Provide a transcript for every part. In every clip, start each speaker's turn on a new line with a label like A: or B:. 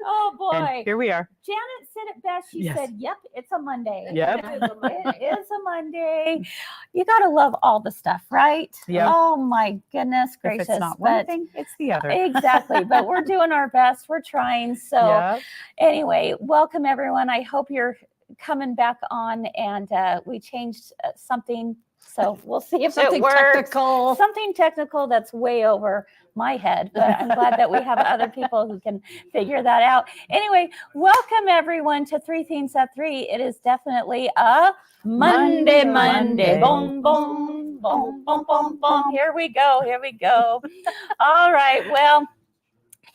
A: Oh boy.
B: And here we are.
A: Janet said it best. She
B: Yes.
A: said, yep, it's a Monday.
B: Yep.
A: It is a Monday. You got to love all the stuff, right?
B: Yep.
A: Oh my goodness gracious.
B: If it's not one thing, it's the other.
A: Exactly. But we're doing our best. We're trying. So
B: Yep.
A: anyway, welcome everyone. I hope you're coming back on, and we changed something. So we'll see if
C: Something
A: it works.
C: technical.
A: Something technical that's way over my head, but I'm glad that we have other people who can figure that out. Anyway, welcome everyone to Three Things at Three. It is definitely a Monday.
B: Monday.
A: Boom, boom, boom, boom, boom, boom. Here we go. Here we go. All right. Well,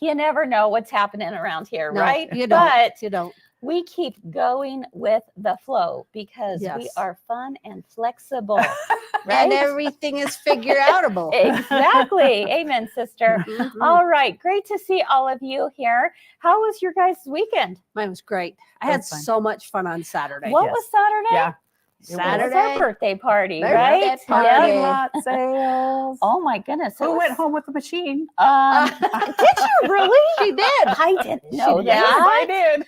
A: you never know what's happening around here,
C: No,
A: right?
C: you don't.
A: But
C: You don't.
A: we keep going with the flow because we
C: Yes.
A: are fun and flexible,
C: And
A: right?
C: everything is figure outable.
A: Exactly. Amen, sister.
C: Mhm.
A: All right. Great to see all of you here. How was your guys' weekend?
C: Mine was great. I had
B: That's fun.
C: so much fun on Saturday.
A: What
B: Yes.
A: was Saturday?
B: Yeah.
A: It was
C: Saturday.
A: our birthday party,
C: Birthday
A: right?
C: party.
A: Yep.
B: Parking lot sales.
A: Oh my goodness. it
B: Who
A: was-
B: went home with the machine?
A: Did you really?
C: She did.
A: I didn't know
B: Yes, I
A: that.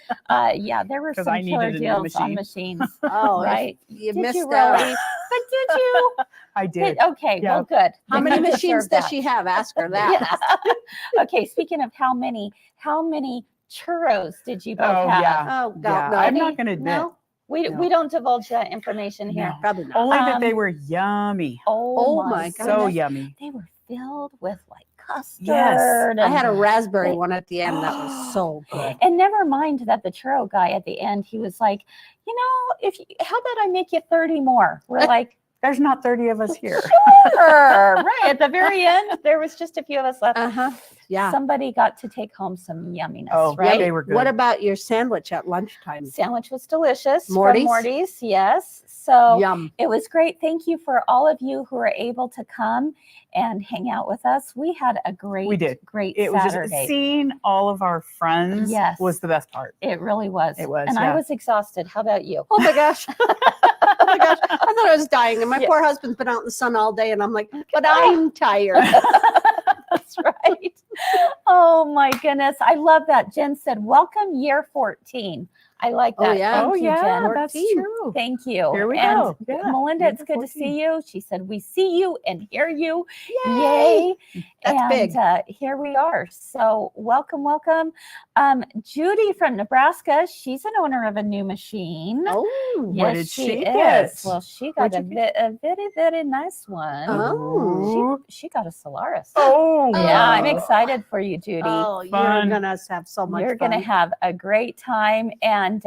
B: did.
A: Yeah, there were
B: 'Cause
A: some
B: I
A: killer
B: needed a new
A: deals on
B: machine.
A: machines.
C: Oh,
A: Right.
C: You
A: Did
C: missed
A: you
C: out.
A: really? But did you?
B: I did.
A: Okay,
B: Yeah.
A: well, good.
C: How
A: Then
C: many
A: you
C: machines
A: deserve
C: does
A: that.
C: she have? Ask her that.
A: Yeah. Okay, speaking of how many churros did you both
B: Oh,
A: have?
B: yeah.
C: Oh,
B: Yeah,
C: no.
B: I'm not going to admit.
A: No, we
B: No.
A: don't divulge that information here.
B: No.
C: Probably not.
B: Only that they
A: Um,
B: were yummy.
A: Oh,
C: Oh my
A: goodness.
B: So yummy.
A: They were filled with like custard.
B: Yes.
C: I had a
A: and-
C: raspberry one at the end that was so good.
A: And never mind that the churro guy at the end, he was like, how about I make you 30 more? We're like,
B: There's not 30 of us here.
A: sure. Right. At the very end, there was just a few of us left.
C: Uh-huh. Yeah.
A: Somebody got to take home some yumminess,
B: Oh,
A: right?
B: they were good.
C: What about your sandwich at lunchtime?
A: Sandwich was delicious. from
C: Morty's?
A: Morty's, yes. So
C: Yum.
A: it was great. Thank you for all of you who were able to come and hang out with us. We had a great,
B: We did.
A: great
B: It was
A: Saturday.
B: just seeing all of our friends
A: Yes.
B: was the best part.
A: It really was.
B: It was,
A: And I
B: yeah.
A: was exhausted. How about you?
C: Oh my gosh. Oh my gosh. I thought I was dying. And my
A: Yeah.
C: poor husband's been out in the sun all day. And I'm like, but I'm tired.
A: That's right. Oh my goodness. I love that. Jen said, welcome year 14. I like
C: Oh,
A: that.
C: yeah.
A: Thank you, Jen.
B: that's
C: 14.
B: true.
A: Thank you.
B: Here we
A: and
B: go. Yeah,
A: Melinda,
B: year
A: it's good to
B: 14.
A: see you. She said, we see you and hear you.
C: Yay. That's
A: and
C: big.
A: Here we are. So welcome, welcome. Judy from Nebraska, she's an owner of a new machine.
C: Oh.
B: What did she
A: is.
B: get?
A: Well, she got
B: What'd
A: a very, very nice one.
C: Oh.
A: She got a Solaris.
B: Oh,
A: Yeah, I'm
C: Oh.
A: excited for you, Judy.
C: Oh, you're
B: Fun.
C: going to have so much
A: You're
C: fun.
A: going to have a great time. And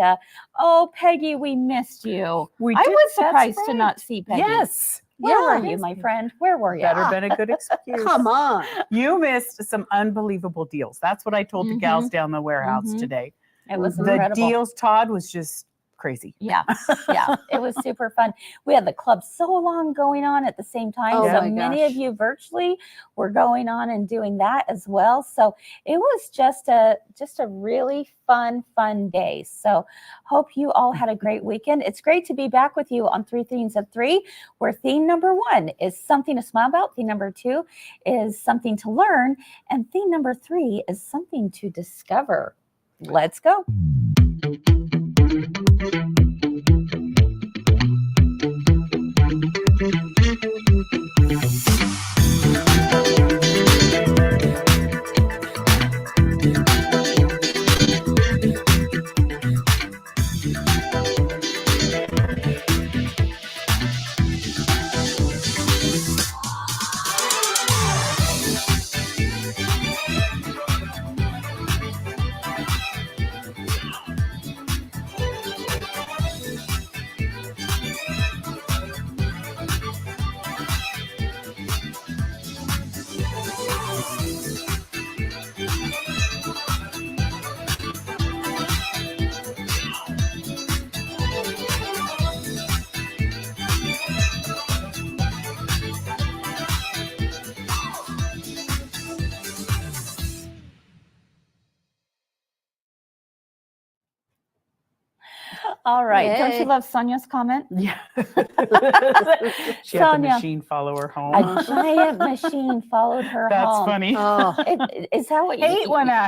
A: oh, Peggy, we missed you.
B: We
A: I
B: did,
A: was
B: that's
A: surprised to
B: right.
A: not see Peggy.
B: Yes.
A: Where were
C: Yeah.
A: you, my friend? Where were you?
B: Better been a good excuse.
C: Come on.
B: You missed some unbelievable deals. That's what I told the gals down the warehouse
A: Mhm.
B: today.
A: It was
C: The
B: The
A: incredible.
B: deals, Todd, was just crazy.
A: Yeah, yeah, it was super fun. We had the club so long going on at the same time.
C: Oh
A: so
C: my
A: many of
C: gosh.
A: you virtually were going on and doing that as well. So it was just a really fun day. So hope you all had a great weekend. It's great to be back with you on Three Things of Three, where theme number 1 is something to smile about. Theme number 2 is something to learn. And theme number 3 is something to discover. Let's go. All right. Don't
C: Yay.
A: you love Sonia's comment?
B: Yeah. She had the
A: Sonia.
B: machine follow her home.
A: A giant machine followed her
B: That's
A: home.
B: funny.
C: Oh,
A: Is that what
B: Hate when that
A: I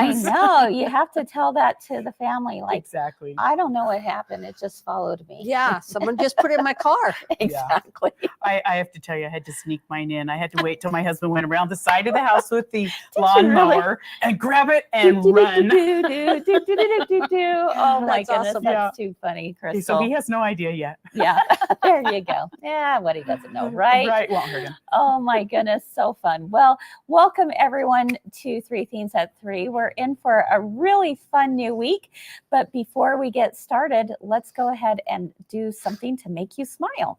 B: happens.
A: know. You have to tell that to the family. Like,
B: Exactly.
A: I don't know what happened. It just followed me.
C: yeah. Someone just put it in my car.
A: Exactly.
B: I have to tell you, I had to sneak mine in. I had to wait till my husband went around the side of the house with the
A: you really?
B: lawnmower and grab it and run.
A: Oh my
C: That's
A: goodness,
C: awesome.
A: that's too funny,
B: Okay,
A: Crystal.
B: so he has no idea yet.
A: Yeah, there you go. Yeah, what he doesn't know, right?
B: Right, won't hurt him.
A: Oh my goodness, so fun. Well, welcome everyone to Three Themes at Three. We're in for a really fun new week, but before we get started, let's go ahead and do something to make you smile.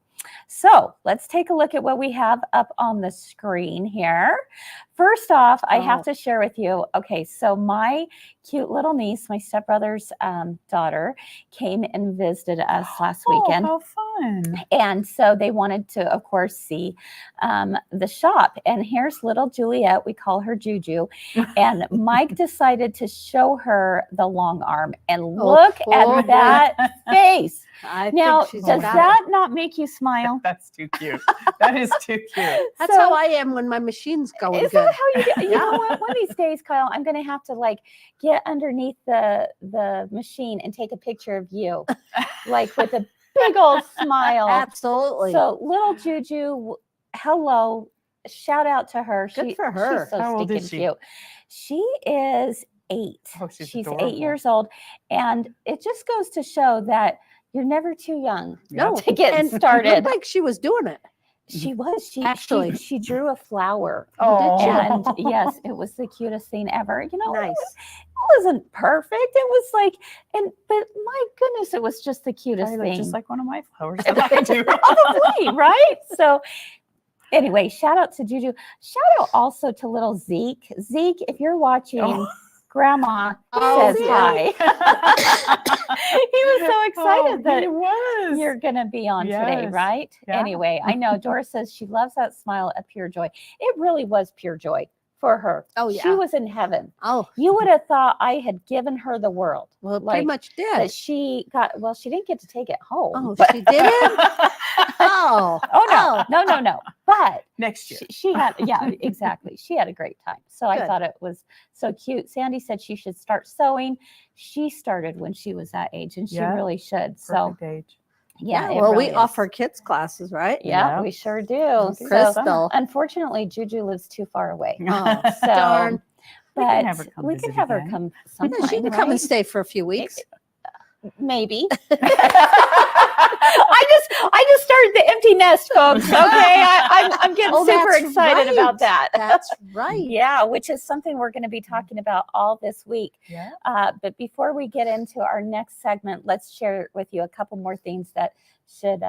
A: So let's take a look at what we have up on the screen here. First off, I have to share with you, okay, so my cute little niece, my stepbrother's daughter, came and visited us last weekend.
B: Oh, how fun.
A: And so they wanted to, of course, see the shop. And here's little Juliet. We call her Juju. And Mike decided to show her the long arm. And look at that face.
C: I
A: Now,
C: think she's
A: does
C: got
A: that
C: it.
A: not make you smile?
B: That's too cute. That is too cute.
C: That's
A: So-
C: how I am when my machine's going
A: Is
C: good.
A: that how you do? You know
C: Yeah.
A: what? One of these days, Kyle, I'm going to have to like get underneath the machine and take a picture of you, like with a big old smile.
C: Absolutely.
A: So little Juju, hello, shout out to her.
C: Good for her.
A: She's so
B: How old
A: stinking
B: is she?
A: cute. She is 8.
B: Oh, she's 8
A: 8 years old, and it just goes to show that you're never too young
C: no,
A: to get
C: and it
A: started.
C: looked like she was doing it.
A: She was.
C: Actually.
A: She drew a flower.
B: Oh,
A: And yes, it was the cutest thing ever. You know,
C: Nice.
A: it wasn't perfect. It was like, but my goodness, it was just the cutest
B: I look
A: thing.
B: just like one of my flowers that I do.
A: Probably, right? So anyway, shout out to Juju. Shout out also to little Zeke. Zeke, if you're watching,
B: Oh.
A: Grandma
C: Oh,
A: says
C: yeah.
A: hi. He was so excited that
B: He was.
A: you're going to be on today,
B: Yes.
A: right?
B: Yeah.
A: Anyway, I know Doris says she loves that smile of pure joy. It really was pure joy for her.
C: Oh,
A: She
C: yeah.
A: was in heaven.
C: Oh,
A: You would have thought I had given her the world.
C: well, it
A: Like,
C: pretty much
A: That
C: did.
A: she got, well, she didn't get to take it home.
C: Oh,
A: but-
C: she didn't? Oh.
A: Oh, no. But
B: Next year.
A: she had, yeah, exactly. She had a great time. So I
C: Good.
A: thought it was so cute. Sandy said she should start sewing. She started when she was that age, and she
B: Yeah.
A: really should. So
B: Perfect age.
A: yeah, it
C: well, we
A: really is.
C: offer kids classes, right?
A: Yeah,
B: Yeah.
A: we sure do.
B: Okay.
A: So
C: Crystal.
A: unfortunately, Juju lives too far away.
C: Oh,
A: So,
C: darn.
B: We
A: but
B: can have her come
A: we can
B: visit
A: have her
B: again.
A: come
C: Yeah,
A: sometime.
C: she can come and
A: right?
C: stay for a few weeks.
A: Maybe. I just started the empty nest, folks. Okay, I'm getting
C: Oh,
A: super
C: that's
A: excited
C: right.
A: about that.
C: That's right.
A: Yeah, which is something we're going to be talking about all this week.
B: Yeah.
A: But before we get into our next segment, let's share with you a couple more things that should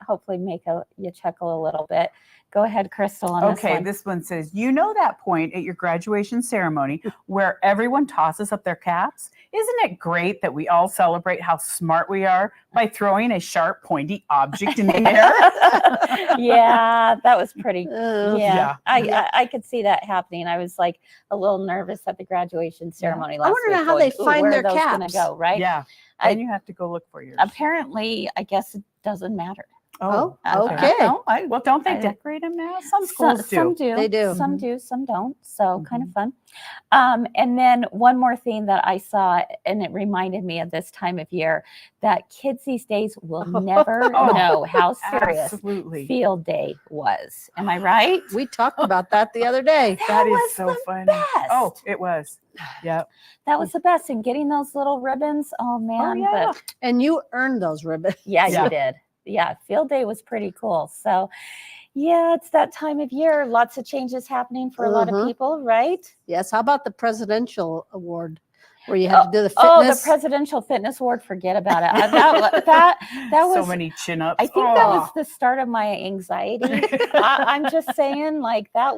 A: hopefully make you chuckle a little bit. Go ahead, Crystal, on
B: Okay,
A: this one.
B: this one says, you know that point at your graduation ceremony where everyone tosses up their caps? Isn't it great that we all celebrate how smart we are by throwing a sharp, pointy object in the air?
A: Yeah, that was pretty.
C: Uh,
A: Yeah,
B: Yeah.
A: I could see that happening. I was like a little nervous at the graduation ceremony last
C: wonder
A: week.
C: how they
A: going, "Ooh,
C: find
A: where
C: their
A: are those gonna
C: caps."
A: go, right?
B: Yeah.
A: I-
B: And you have to go look for yours.
A: Apparently, I guess it doesn't matter.
C: Oh,
A: okay.
C: okay.
B: Well, don't they
A: I-
B: decorate them now? Some schools do.
A: Some do.
C: They do.
A: Some do. Some don't. So kind of
B: Mhm.
A: fun. And then one more thing that I saw, and it reminded me of this time of year, that kids these days will never
B: Oh,
A: know how serious
B: Absolutely.
A: field day was. Am I right?
C: We talked about that the other day.
B: That
A: was
B: is so
A: the
B: funny.
A: best.
B: Oh, it was. Yep.
A: That was the best. And getting those little ribbons. Oh man.
B: yeah.
A: But
C: And you earned those ribbons.
A: yeah,
B: Yeah.
A: you did. Yeah, field day was pretty cool. So yeah, it's that time of year. Lots of changes happening for a lot of
C: Mhm.
A: people, right?
C: Yes. How about the presidential award where you had to do the
A: Oh, the
C: fitness?
A: presidential fitness award. Forget about it. That
B: so
A: was.
B: many chin-ups.
A: I think that was
B: Oh.
A: the start of my anxiety. I'm just saying, like that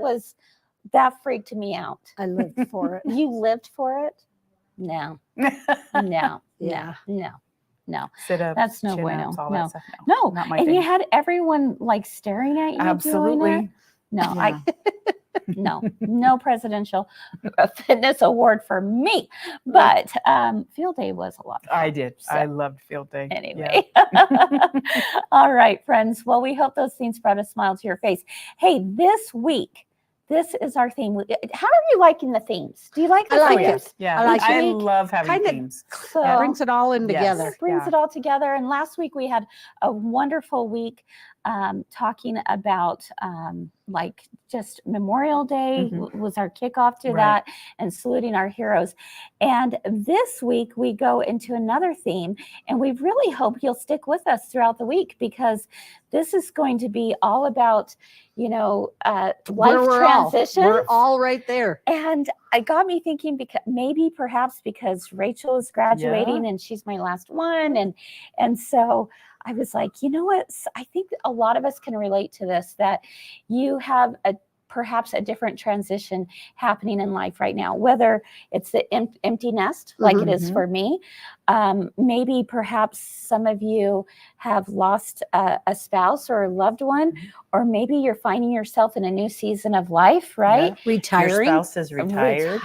A: freaked me out.
C: I lived for it.
A: You lived for it? No, no,
C: Yeah.
A: no.
B: Sit-ups,
A: That's no
B: chin-ups,
A: bueno.
B: all
A: No.
B: that stuff.
A: No,
B: not my
A: and
B: thing.
A: you had everyone like staring at you doing it.
B: Absolutely.
A: No,
B: Yeah.
A: no presidential fitness award for me. But field day was a lot of fun.
B: I did. I
A: So,
B: loved field day. Yeah.
A: anyway. All right, friends. Well, we hope those things brought a smile to your face. Hey, this week, this is our theme. How are you liking the themes? Do you like the
C: I like
A: themes?
C: it.
B: Yeah.
C: I like
B: I
A: it.
B: love having
C: Kinda
B: themes.
A: So
C: Brings it all in
B: Yes.
C: together.
A: it brings
B: Yeah.
A: it all together. And last week we had a wonderful week talking about like just Memorial Day was our kickoff to
B: Right.
A: that, and saluting our heroes. And this week we go into another theme, and we really hope you'll stick with us throughout the week, because this is going to be all about, life transitions.
C: We're all right there.
A: And it got me thinking, because perhaps because Rachel is graduating and she's my last one. And so I was like, you know what? I think a lot of us can relate to this, that you have perhaps a different transition happening in life right now, whether it's the empty nest, like it is for me. Maybe perhaps some of you have lost a spouse or a loved one, or maybe you're finding yourself in a new season of life, right?
B: Yeah. Your
C: Retiring.
B: spouse is retired.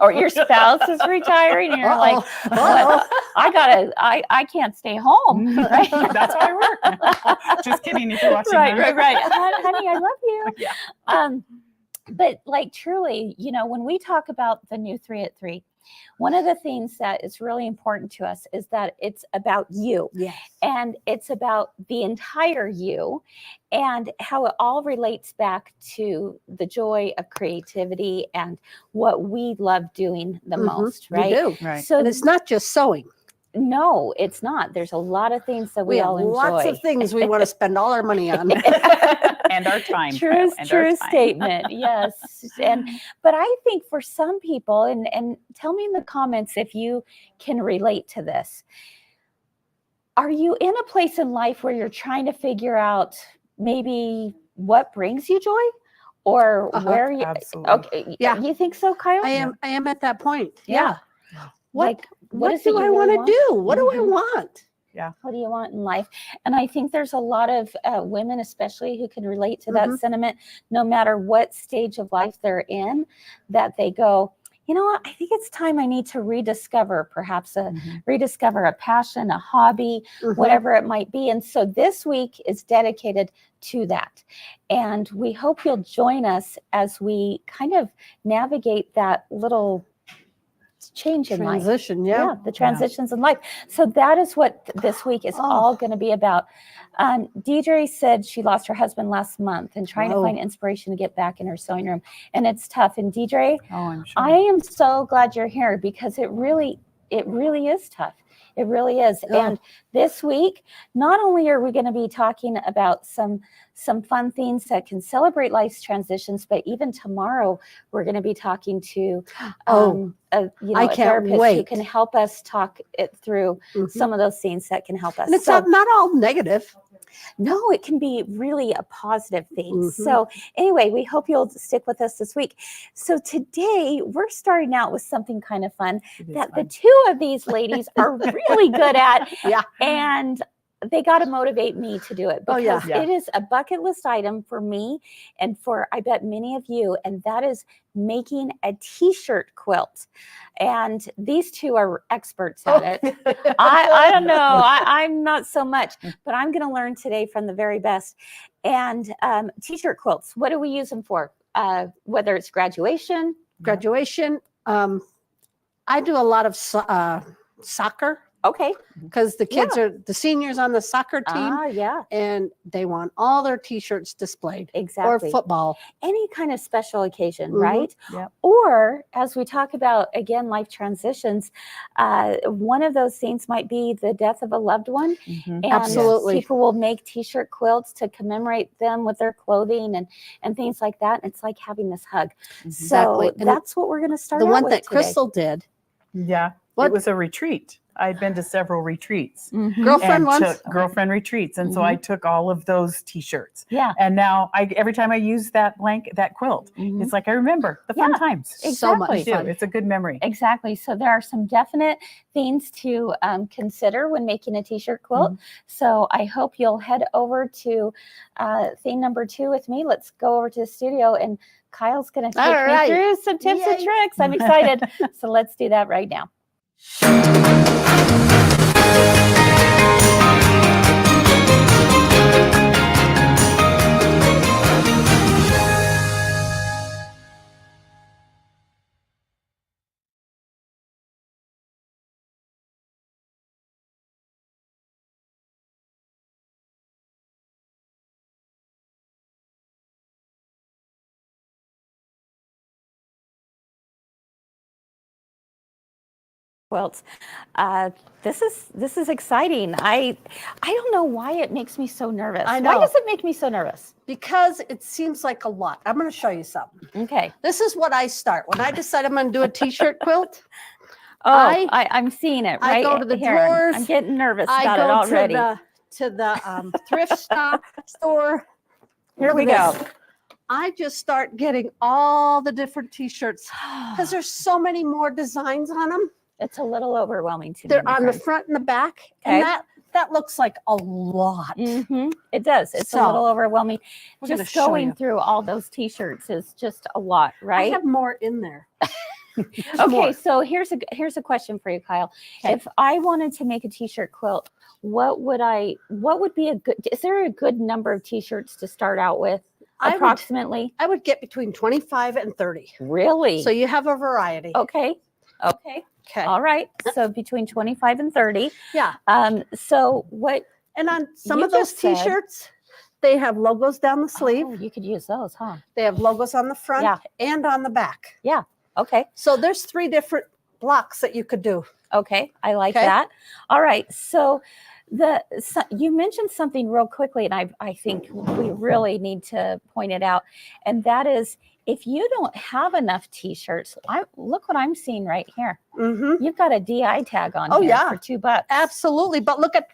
A: Or your spouse is retiring, and you're like, what? I can't stay home. Right?
B: That's how I work. Just kidding if you're watching
A: Right.
B: that.
A: Honey, I love you.
B: Yeah.
A: But like truly, when we talk about the new 3 at 3, one of the things that is really important to us is that it's about you.
C: Yes.
A: And it's about the entire you, and how it all relates back to the joy of creativity and what we love doing the most, right?
C: We do.
B: Right.
A: So
C: And it's not just sewing.
A: no, it's not. There's a lot of things that we
C: We have
A: all enjoy.
C: lots of things we want to spend all our money on.
B: And our time.
A: True
B: And our time.
A: statement. Yes. But I think for some people, and tell me in the comments if you can relate to this. Are you in a place in life where you're trying to figure out maybe what brings you joy, or where you?
B: Absolutely.
A: Okay.
C: Yeah.
A: You think so, Kyle?
C: I am at that point.
A: Yeah.
C: What
A: What is it
C: do
A: you
C: I
A: really
C: want to
A: want?
C: do? What do I
A: Mhm.
C: want?
A: What do you want in life? And I think there's a lot of women, especially, who can relate to that sentiment, no matter what stage of life they're in, that they go, you know what? I think it's time I need to rediscover, perhaps rediscover a passion, a hobby, whatever it might be. And so this week is dedicated to that. And we hope you'll join us as we kind of navigate that little change in life.
C: Transition, yeah.
A: The transitions in life. So that is what this week is all going to be about. Deidre said she lost her husband last month and trying to find inspiration to get back in her sewing room. And it's tough. And Deidre,
B: I'm sure.
A: I am so glad you're here, because it really is tough. It really is. And this week, not only are we going to be talking about some fun things that can celebrate life's transitions, but even tomorrow we're going to be talking to a therapist who can help us talk it through some of those things that can help us.
C: And it's not all negative.
A: No, it can be really a positive thing. So anyway, we hope you'll stick with us this week. So today we're starting out with something kind of fun that the two of these ladies are really good at.
C: Yeah.
A: And they got to motivate me to do it, because
B: Yeah.
A: it is a bucket list item for me and for, I bet, many of you. And that is making a t-shirt quilt. And these two are experts at it. I don't know. I'm not so much, but I'm going to learn today from the very best. And t-shirt quilts, what do we use them for? Whether it's graduation.
C: Graduation. I do a lot of soccer.
A: Okay.
C: Because the kids are the seniors on the soccer team.
A: Yeah.
C: And they want all their t-shirts displayed.
A: Exactly.
C: Or football.
A: Any kind of special occasion, right?
B: Yep.
A: Or as we talk about, again, life transitions, one of those things might be the death of a loved one. And
C: Absolutely.
A: people will make t-shirt quilts to commemorate them with their clothing and things like that. And it's like having this hug.
C: Exactly.
A: So
C: And
A: that's what we're going to start
C: the
A: out
C: one
A: with
C: that
A: today.
C: Crystal did.
B: Yeah.
C: What?
B: It was a retreat. I'd been to several retreats.
A: Mhm.
C: Girlfriend
B: And
C: ones?
B: took girlfriend retreats, and so I took all of those T-shirts.
A: Yeah.
B: And now every time I use that quilt,
A: Mhm.
B: it's like I remember the fun
A: Yeah,
B: times.
C: So
A: exactly.
C: much
B: I do.
C: fun.
B: It's a good memory.
A: Exactly. So there are some definite things to consider when making a t-shirt quilt. So I hope you'll head over to theme number 2 with me. Let's go over to the studio, and Kyle's going to take
C: All right.
A: me through some tips and
C: Yay.
A: tricks. I'm excited. So let's do that right now. Quilts. This is exciting. I don't know why it makes me so nervous.
C: I
A: Why
C: know.
A: does it make me so nervous?
C: Because it seems like a lot. I'm going to show you something.
A: Okay.
C: This is what I start. When I decide I'm going to do a t-shirt quilt,
A: Oh,
C: I-
A: I'm seeing it
C: I
A: right
C: go to the
A: here.
C: drawers.
A: I'm getting nervous
C: I
A: about it
C: go
A: already.
C: to the thrift store.
A: Here
C: Look
A: we
C: at
A: go.
C: this. I just start getting all the different t-shirts because there's so many more designs on them.
A: It's a little overwhelming to me.
C: They're
A: my
C: on the
A: friend.
C: front and the back,
A: Okay.
C: and that looks like a lot.
A: It does. It's a
C: So,
A: little overwhelming.
C: we're gonna
A: Just
C: show
A: going
C: you.
A: through all those t-shirts is just a lot,
C: I
A: right?
C: have more in there. There's
A: Okay,
C: more.
A: so here's a question for you, Kyle.
C: Okay.
A: If I wanted to make a t-shirt quilt, what would be a good, is there a good number of t-shirts to start out with approximately?
C: I would get between 25 and 30.
A: Really?
C: So you have a variety.
A: Okay.
C: Okay.
A: All right. So between 25 and 30.
C: Yeah.
A: So what,
C: And on some
A: You
C: of those
A: just said-
C: t-shirts, they have logos down the sleeve.
A: oh, you could use those, huh?
C: They have logos on the front
A: Yeah.
C: and on the back.
A: Okay.
C: So there's 3 different blocks that you could do.
A: Okay, I like
C: Okay.
A: that. All right, so you mentioned something real quickly, and I think we really need to point it out, and that is if you don't have enough T-shirts, look what I'm seeing right here.
C: Mm-hmm.
A: You've got a DI tag on
C: Oh,
A: here
C: yeah.
A: for $2.
C: Absolutely. But look at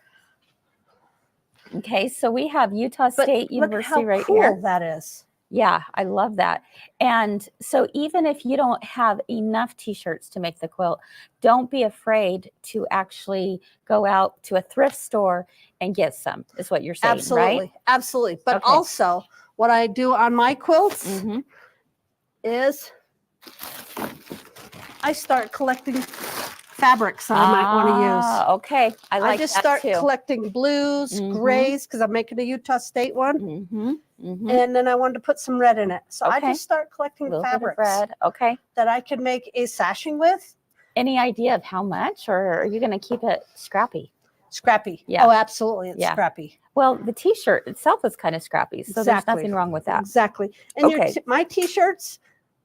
A: Okay, so we have Utah State
C: look
A: University
C: how
A: right
C: cool
A: here.
C: that is.
A: Yeah, I love that. And so even if you don't have enough T-shirts to make the quilt, don't be afraid to actually go out to a thrift store and get some, is what you're saying,
C: Absolutely.
A: right?
C: Absolutely. But
A: Okay.
C: also what I do on my quilts
A: Mm-hmm.
C: is I start collecting fabrics that I might want to use.
A: Okay, I like
C: I just
A: that
C: start
A: too.
C: collecting blues,
A: Mhm.
C: grays, because I'm making a Utah State one.
A: Mm-hmm. Mm-hmm.
C: And then I wanted to put some red in it. So I
A: Okay.
C: just start collecting
A: A little bit of
C: fabrics
A: red. Okay.
C: that I can make a sashing with.
A: Any idea of how much, or are you going to keep it scrappy?
C: Scrappy.
A: Yeah.
C: Oh, absolutely. It's
A: Yeah.
C: scrappy.
A: Well, the T-shirt itself is kind of scrappy, so there's
C: Exactly.
A: nothing wrong with that.
C: Exactly. And
A: Okay.
C: my t-shirts,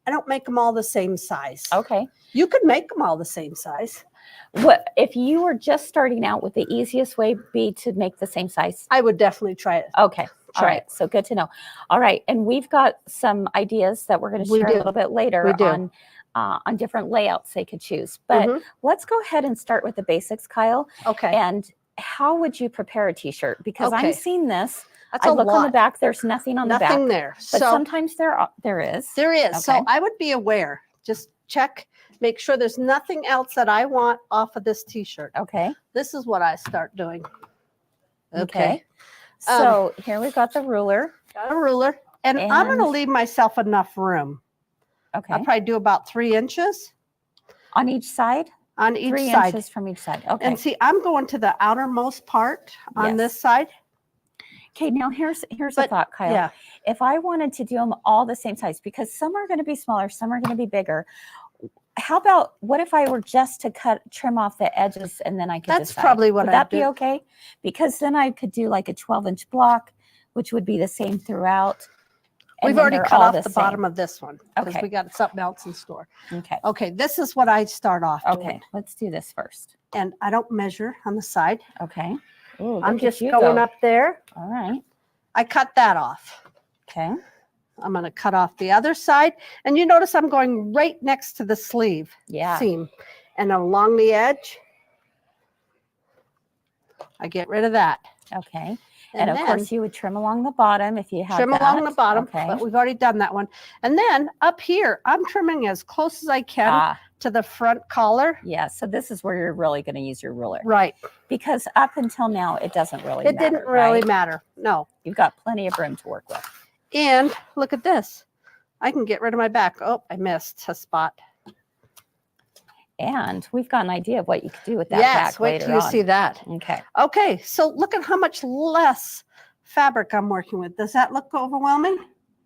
C: I don't make them all the same size.
A: Okay.
C: You could make them all the same size.
A: What if you were just starting out? Would the easiest way be to make the same size?
C: I would definitely try it.
A: Okay. All
C: Try
A: right. So good to know. All right. And we've got some ideas that we're going to
C: We
A: share
C: do.
A: a little bit later
C: We do.
A: on different layouts they could choose. But
C: Mhm.
A: let's go ahead and start with the basics, Kyle.
C: Okay.
A: And how would you prepare a t-shirt? Because
C: Okay.
A: I'm seeing this.
C: That's
A: I
C: a
A: look
C: lot.
A: on the back. There's nothing on the back.
C: Nothing there.
A: But
C: So
A: sometimes there is.
C: there is. So
A: Okay.
C: I would be aware. Just check, make sure there's nothing else that I want off of this t-shirt.
A: Okay.
C: This is what I start doing.
A: Okay. So here we've got the ruler.
C: Got a ruler. And I'm going to
A: And-
C: leave myself enough room.
A: Okay.
C: I'll probably do about 3 inches
A: On each side?
C: on each
A: 3
C: side.
A: inches from each side. Okay.
C: And see, I'm going to the outermost part on
A: Yes.
C: this side.
A: Okay, now here's a
C: But,
A: thought, Kyle.
C: Yeah.
A: If I wanted to do them all the same size, because some are going to be smaller, some are going to be bigger. How about what if I were just to trim off the edges and then I could
C: That's
A: decide?
C: probably what
A: Would
C: I'd
A: that be
C: do.
A: okay? Because then I could do like a 12-inch block, which would be the same throughout. and
C: We've
A: then
C: already
A: they're
C: cut
A: all
C: off the
A: same.
C: bottom of this one because
A: Okay.
C: we got something else in store.
A: Okay.
C: Okay, this is what I start off
A: Okay.
C: doing.
A: Let's do this first.
C: And I don't measure on the side.
A: Okay. Ooh,
C: I'm
A: look at
C: just
A: you
C: going
A: go.
C: up there.
A: All right.
C: I cut that off.
A: Okay.
C: I'm going to cut off the other side. And you notice I'm going right next to the sleeve
A: Yeah.
C: seam. And along the edge, I get rid of that.
A: Okay. And of
C: then
A: course you would trim along the bottom if you have
C: trim
A: that.
C: along the bottom,
A: Okay.
C: but we've already done that one. And then up here, I'm trimming as close as I can
A: Ah,
C: to the front collar.
A: yeah. So this is where you're really going to use your ruler.
C: Right.
A: Because up until now, it doesn't really matter.
C: It didn't really
A: right?
C: matter. No.
A: You've got plenty of room to work with.
C: And look at this. I can get rid of my back. Oh, I missed a spot.
A: And we've got an idea of what you could do with that
C: Yes,
A: back
C: wait
A: later
C: till you
A: on.
C: see that.
A: Okay.
C: Okay, so look at how much less fabric I'm working with. Does that look overwhelming?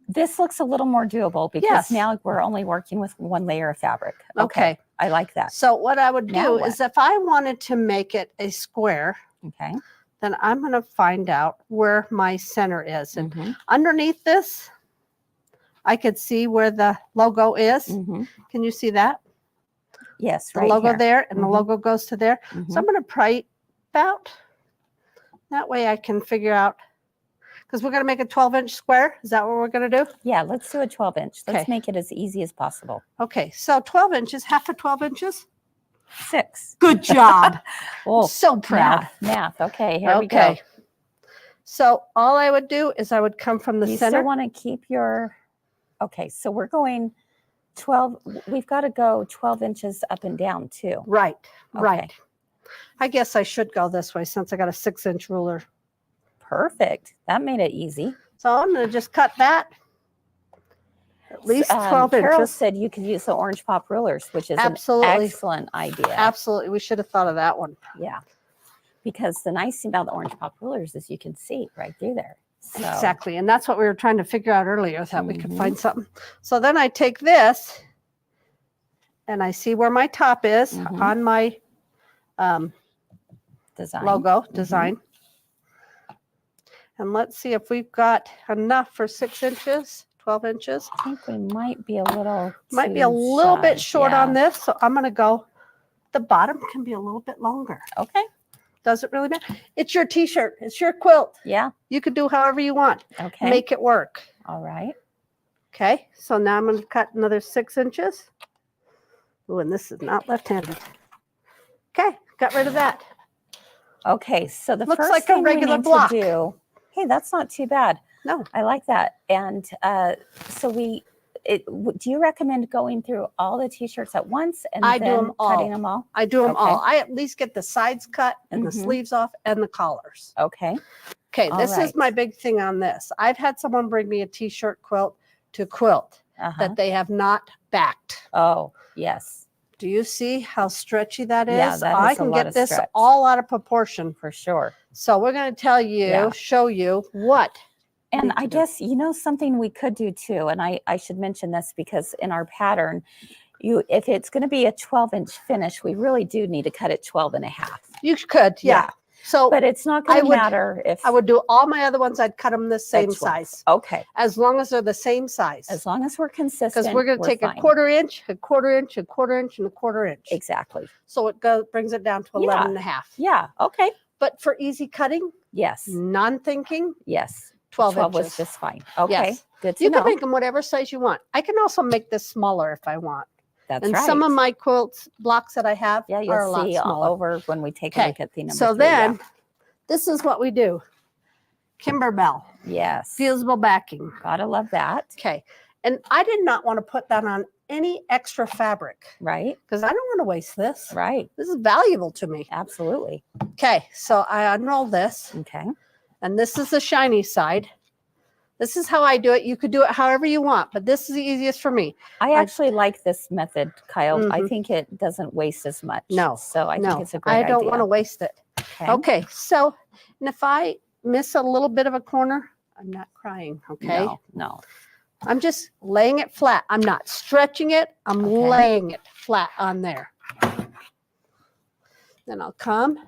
A: This looks a little more doable because
C: Yes.
A: now we're only working with one layer of fabric.
C: Okay.
A: I like that.
C: So what I would
A: Now
C: do is if I wanted to make it a square,
A: Okay.
C: then I'm going to find out where my center is. And
A: Mhm.
C: underneath this, I could see where the logo is.
A: Mhm.
C: Can you see that?
A: Yes,
C: The
A: right
C: logo
A: here.
C: there and the
A: Mhm.
C: logo goes to there. So
A: Mhm.
C: I'm going to pray about. That way I can figure out, because we're going to make a 12-inch square. Is that what we're going to do?
A: Yeah, let's do a 12-inch. Let's
C: Okay.
A: make it as easy as possible.
C: Okay, so 12 inches, half of 12 inches.
A: 6.
C: Good job.
A: Oh,
C: So proud.
A: math. Okay, here we go.
C: Okay. So all I would do is I would come from the
A: You
C: center.
A: still want to keep your, okay, so we're going 12, we've got to go 12 inches up and down too.
C: Right,
A: Okay.
C: right. I guess I should go this way since I got a 6-inch ruler.
A: Perfect. That made it easy.
C: So I'm going to just cut that at least 12
A: Carol
C: inches.
A: said you could use the orange pop rulers, which is
C: Absolutely.
A: an excellent idea.
C: Absolutely. We should have thought of that one.
A: Yeah. Because the nice thing about the orange pop rulers is you can see right through there. So,
C: Exactly. And that's what we were trying to figure out earlier, that we could
A: Mhm.
C: find something. So then I take this and I see where my top is
A: Mhm.
C: on my
A: Design.
C: logo design. And let's see if we've got enough for 6 inches, 12 inches.
A: I think we might be a little
C: Might be
A: too
C: a little
A: shy.
C: bit short on
A: Yeah.
C: this. So I'm going to go, the bottom can be a little bit longer.
A: Okay.
C: Doesn't really matter. It's your t-shirt. It's your quilt.
A: Yeah.
C: You could do however you want.
A: Okay.
C: Make it work.
A: All right.
C: Okay. So now I'm going to cut another 6 inches. Oh, and this is not left-handed. Okay. Got rid of that.
A: Okay. So the
C: Looks
A: first
C: like a
A: thing
C: regular
A: we need
C: block.
A: to do. Hey, that's not too bad.
C: No.
A: I like that. And so do you recommend going through all the t-shirts at once and
C: I do
A: then
C: 'em all.
A: cutting them all?
C: I do them
A: Okay.
C: all. I at least get the sides cut and the
A: Mhm.
C: sleeves off and the collars.
A: Okay.
C: Okay,
A: All
C: this is
A: right.
C: my big thing on this. I've had someone bring me a t-shirt quilt to quilt
A: Uh-huh.
C: that they have not backed.
A: Oh, yes,
C: Do you see how stretchy that is?
A: Yeah, that
C: I
A: is a
C: can
A: lot
C: get
A: of
C: this
A: stretch.
C: all out of proportion.
A: for sure.
C: So we're going to tell you,
A: Yeah.
C: show you what.
A: And
C: need
A: I
C: to do.
A: guess, something we could do too, and I should mention this because in our pattern, if it's going to be a 12-inch finish, we really do need to cut it 12 and a half.
C: You could, yeah. So
A: But it's not going
C: I
A: to
C: would-
A: matter if
C: I would do all my other ones. I'd cut them the same
A: 12.
C: size,
A: Okay.
C: as long as they're the same size.
A: As long as we're consistent.
C: Because we're going to take
A: fine.
C: a quarter inch, a quarter inch, a quarter inch, and a quarter inch.
A: Exactly.
C: So it brings it down to 11 and a half.
A: Yeah. Okay.
C: But for easy cutting,
A: Yes.
C: non-thinking,
A: Yes.
C: 12
A: was
C: inches.
A: just fine. Okay.
C: Yes.
A: Good to
C: You
A: know.
C: can make them whatever size you want. I can also make this smaller if I want.
A: That's
C: And
A: right.
C: some of my quilts blocks that I have
A: yeah,
C: are a
A: you'll
C: lot
A: see all
C: smaller.
A: over when we take a
C: Okay,
A: look at the number
C: So
A: 3. yeah.
C: then, this is what we do. Kimberbell,
A: Yes.
C: fusible backing.
A: Gotta love that.
C: Okay. And I did not want to put that on any extra fabric
A: Right.
C: because I don't want to waste this.
A: Right.
C: This is valuable to me.
A: Absolutely.
C: Okay. So I unroll this,
A: Okay.
C: and this is the shiny side. This is how I do it. You could do it however you want, but this is the easiest for me.
A: I actually like this method, Kyle. I
C: Mhm.
A: think it doesn't waste as much.
C: No,
A: So I
C: no,
A: think it's a great
C: I don't
A: idea.
C: want to waste it.
A: Okay.
C: Okay. So, and if I miss a little bit of a corner, I'm not crying. Okay.
A: No.
C: I'm just laying it flat. I'm not stretching it. I'm
A: Okay.
C: laying it flat on there. Then I'll come.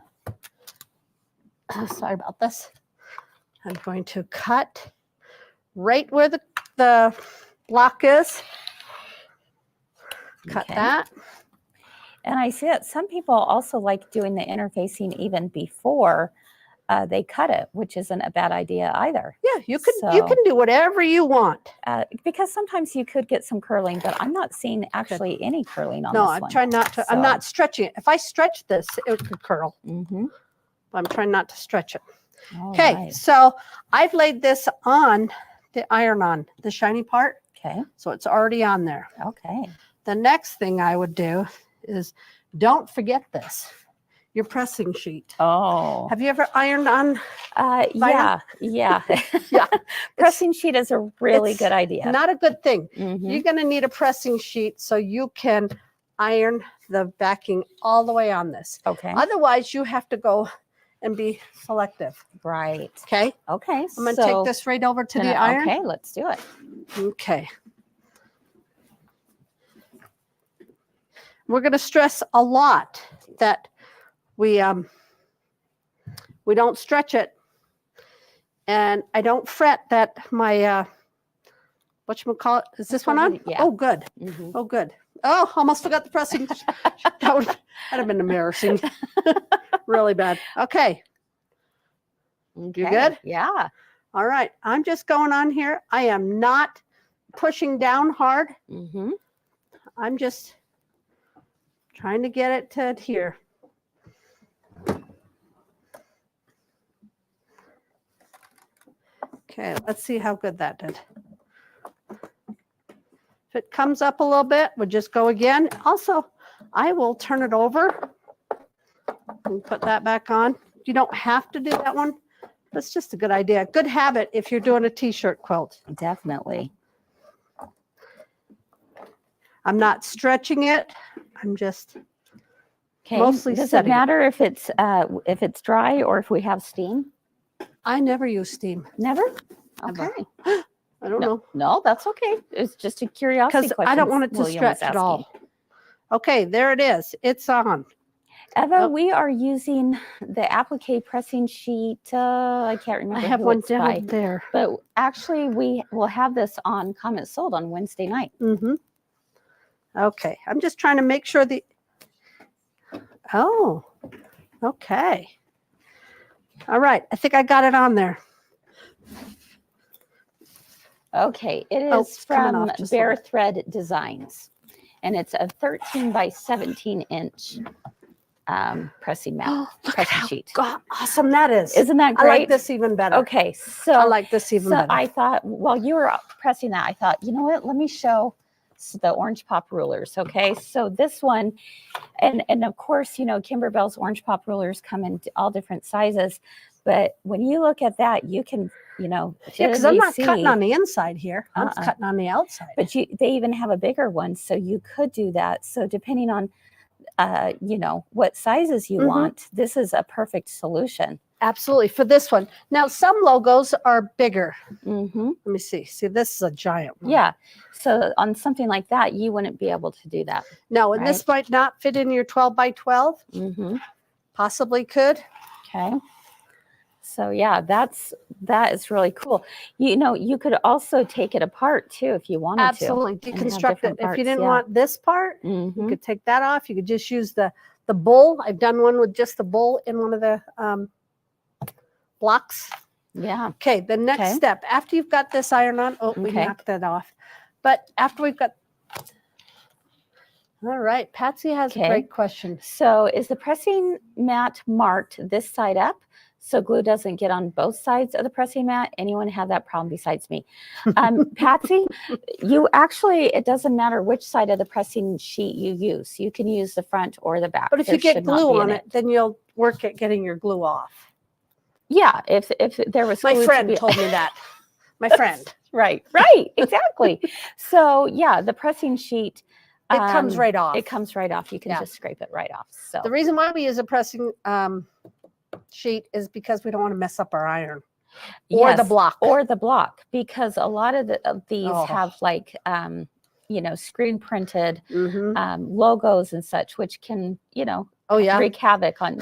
C: Sorry about this. I'm going to cut right where the block is. Cut
A: Okay.
C: that.
A: And I see that some people also like doing the interfacing even before they cut it, which isn't a bad idea either.
C: Yeah, you
A: So-
C: can do whatever you want.
A: Because sometimes you could get some curling, but I'm not seeing actually any curling on
C: No,
A: this
C: I'm
A: one.
C: trying not to. I'm
A: So-
C: not stretching it. If I stretch this, it could curl.
A: Mm-hmm.
C: I'm trying not to stretch it.
A: All
C: Okay,
A: right.
C: so I've laid this on the iron-on, the shiny part.
A: Okay.
C: So it's already on there.
A: Okay.
C: The next thing I would do is don't forget this, your pressing sheet.
A: Oh.
C: Have you ever ironed on?
A: Yeah. Yeah.
C: Yeah.
A: Pressing sheet is a really
C: it's
A: good idea.
C: Not a good thing.
A: Mhm.
C: You're going to need a pressing sheet so you can iron the backing all the way on this.
A: Okay.
C: Otherwise, you have to go and be selective.
A: Right.
C: Okay.
A: Okay.
C: I'm going to take this right over to the iron.
A: Okay, let's do it.
C: Okay. We're going to stress a lot that we don't stretch it, and I don't fret that my whatchamacallit, is this one on?
A: Yeah.
C: Oh, good.
A: Mhm.
C: Oh, good. Oh, almost forgot the pressing. That'd have been embarrassing. Really bad. Okay.
A: Okay.
C: good?
A: Yeah.
C: All right. I'm just going on here. I am not pushing down hard.
A: Mm-hmm.
C: I'm just trying to get it to adhere. Okay, let's see how good that did. If it comes up a little bit, we'll just go again. Also, I will turn it over and put that back on. You don't have to do that one. That's just a good idea. Good habit if you're doing a t-shirt quilt.
A: Definitely.
C: I'm not stretching it. I'm just
A: Okay.
C: Mostly
A: Does it
C: setting it.
A: matter if it's dry or if we have steam?
C: I never use steam.
A: Never.
C: Never.
A: Okay.
C: I don't know.
A: No, that's okay. It's just a curiosity
C: Because
A: question.
C: I don't want it to
A: William was
C: stretch at
A: asking.
C: all. Okay, there it is. It's on.
A: Eva,
C: Oh.
A: we are using the applique pressing sheet. I can't remember.
C: I have
A: who
C: one
A: it's by,
C: down there.
A: but actually, we will have this on Comment Sold on Wednesday night.
C: Mm-hmm. Okay, I'm just trying to make sure the. Oh, okay. All right, I think I got it on there.
A: Okay, it
C: Oh,
A: is
C: it's coming
A: from
C: off just a
A: Bare
C: little bit.
A: Thread Designs, and it's a 13 by 17 inch pressing mat,
C: Oh, look at
A: pressing
C: how
A: sheet.
C: awesome that is.
A: Isn't that
C: I
A: great?
C: like this even better.
A: Okay, so
C: I like this even better.
A: I thought while you were pressing that, I thought, you know what? Let me show the Orange Pop rulers. Okay, so this one, and of course, you know, Kimberbell's Orange Pop rulers come in all different sizes, but when you look at that, you can, you know,
C: Yeah, because I'm not
A: clearly
C: cutting
A: see-
C: on the inside here. I'm just cutting on the outside.
A: But they even have a bigger one, so you could do that. So depending on, you know, what sizes you
C: Mhm.
A: want, this is a perfect solution.
C: Absolutely, for this one. Now, some logos are bigger.
A: Mm-hmm.
C: Let me see. See, this is a giant one.
A: Yeah. So on something like that, you wouldn't be able to do that.
C: No, and this might not fit in your 12 by 12.
A: Mm-hmm.
C: Possibly could.
A: Okay. So yeah, that is really cool. You know, you could also take it apart too if you wanted
C: Absolutely.
A: to. and have
C: Deconstruct it.
A: different
C: If you
A: parts,
C: didn't
A: yeah.
C: want this part, you
A: Mhm.
C: could take that off. You could just use the bowl. I've done one with just the bowl in one of the blocks.
A: Yeah.
C: Okay, the next
A: Okay.
C: step, after you've got this iron on, oh, we
A: Okay.
C: knocked that off. But after we've got, all right, Patsy has a
A: Okay.
C: great question.
A: So is the pressing mat marked this side up so glue doesn't get on both sides of the pressing mat? Anyone have that problem besides me? Patsy, you actually, it doesn't matter which side of the pressing sheet you use. You can use the front or the back.
C: But if
A: There
C: you get
A: should not
C: glue
A: be
C: on
A: an
C: it, then you'll work at getting your glue off.
A: Yeah, if there was
C: My
A: glue to
C: friend
A: be-
C: told me that. My friend.
A: Right, exactly. So yeah, the pressing sheet,
C: It comes right off.
A: It comes right off. You can
C: Yeah.
A: just scrape it right off. So
C: The reason why we use a pressing sheet is because we don't want to mess up our iron or the
A: Yes,
C: block.
A: or the block, because a lot of these
C: Oh.
A: have like you know, screen printed
C: Mhm.
A: logos and such, which can, you know,
C: Oh yeah,
A: wreak havoc on